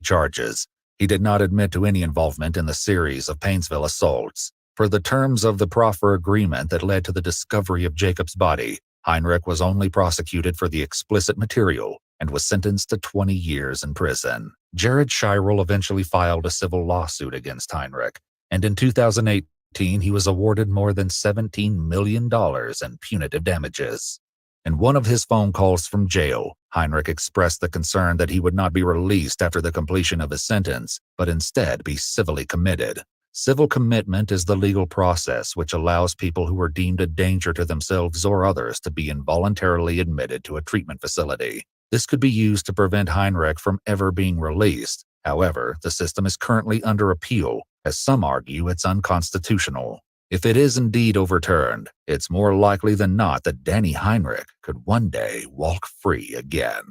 charges. He did not admit to any involvement in the series of Painesville assaults. Per the terms of the proffer agreement that led to the discovery of Jacob's body, Heinrich was only prosecuted for the explicit material and was sentenced to 20 years in prison. Jared Shirel eventually filed a civil lawsuit against Heinrich, and in 2018 he was awarded more than $17 million in punitive damages. In one of his phone calls from jail, Heinrich expressed the concern that he would not be released after the completion of his sentence, but instead be civilly committed. Civil commitment is the legal process which allows people who are deemed a danger to themselves or others to be involuntarily admitted to a treatment facility. This could be used to prevent Heinrich from ever being released. However, the system is currently under appeal, as some argue it's unconstitutional. If it is indeed overturned, it's more likely than not that Danny Heinrich could one day walk free again.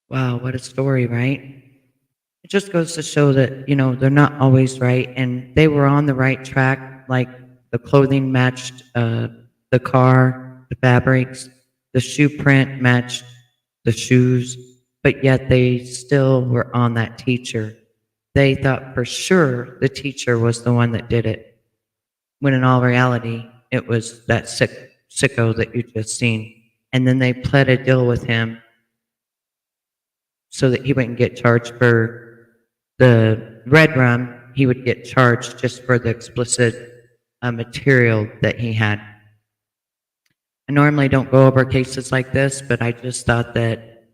Wow, what a story, right? It just goes to show that, they're not always right, and they were on the right track. Like, the clothing matched the car, the fabrics, the shoe print matched the shoes, but yet they still were on that teacher. They thought for sure the teacher was the one that did it, when in all reality, it was that sicko that you just seen. And then they pled a deal with him so that he wouldn't get charged for the red rum. He would get charged just for the explicit material that he had. I normally don't go over cases like this, but I just thought that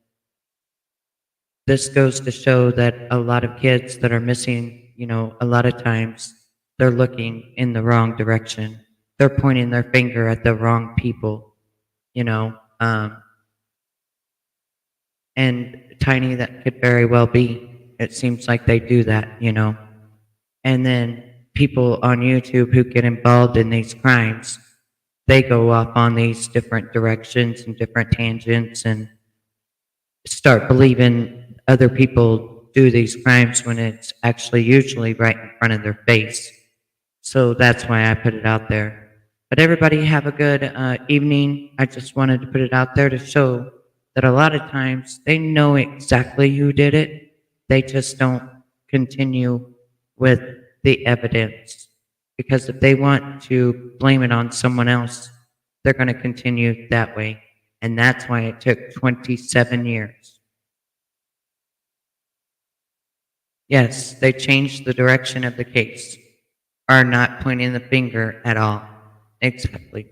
this goes to show that a lot of kids that are missing, a lot of times they're looking in the wrong direction. They're pointing their finger at the wrong people, and Tiny, that could very well be. It seems like they do that, And then people on YouTube who get involved in these crimes, they go off on these different directions and different tangents and start believing other people do these crimes when it's actually usually right in front of their face. So that's why I put it out there. But everybody have a good evening. I just wanted to put it out there to show that a lot of times they know exactly who did it. They just don't continue with the evidence. Because if they want to blame it on someone else, they're going to continue that way. And that's why it took 27 years. Yes, they changed the direction of the case, are not pointing the finger at all. Exactly.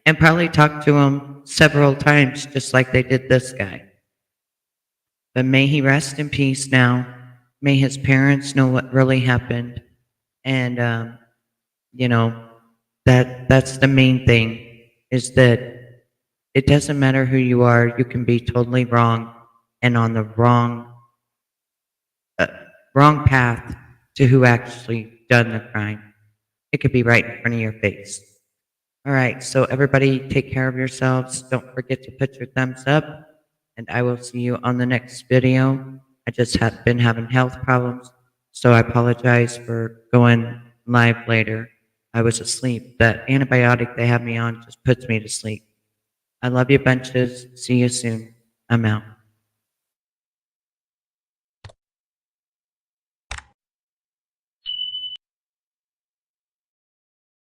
And probably talked to him several times, just like they did this guy. But may he rest in peace now. May his parents know what really happened. And, that's the main thing, is that it doesn't matter who you are. You can be totally wrong and on the wrong path to who actually done the crime. It could be right in front of your face. All right, so everybody take care of yourselves. Don't forget to put your thumbs up, and I will see you on the next video. I just have been having health problems, so I apologize for going live later. I was asleep. That antibiotic they have me on just puts me to sleep. I love you bunches. See you soon. I'm out.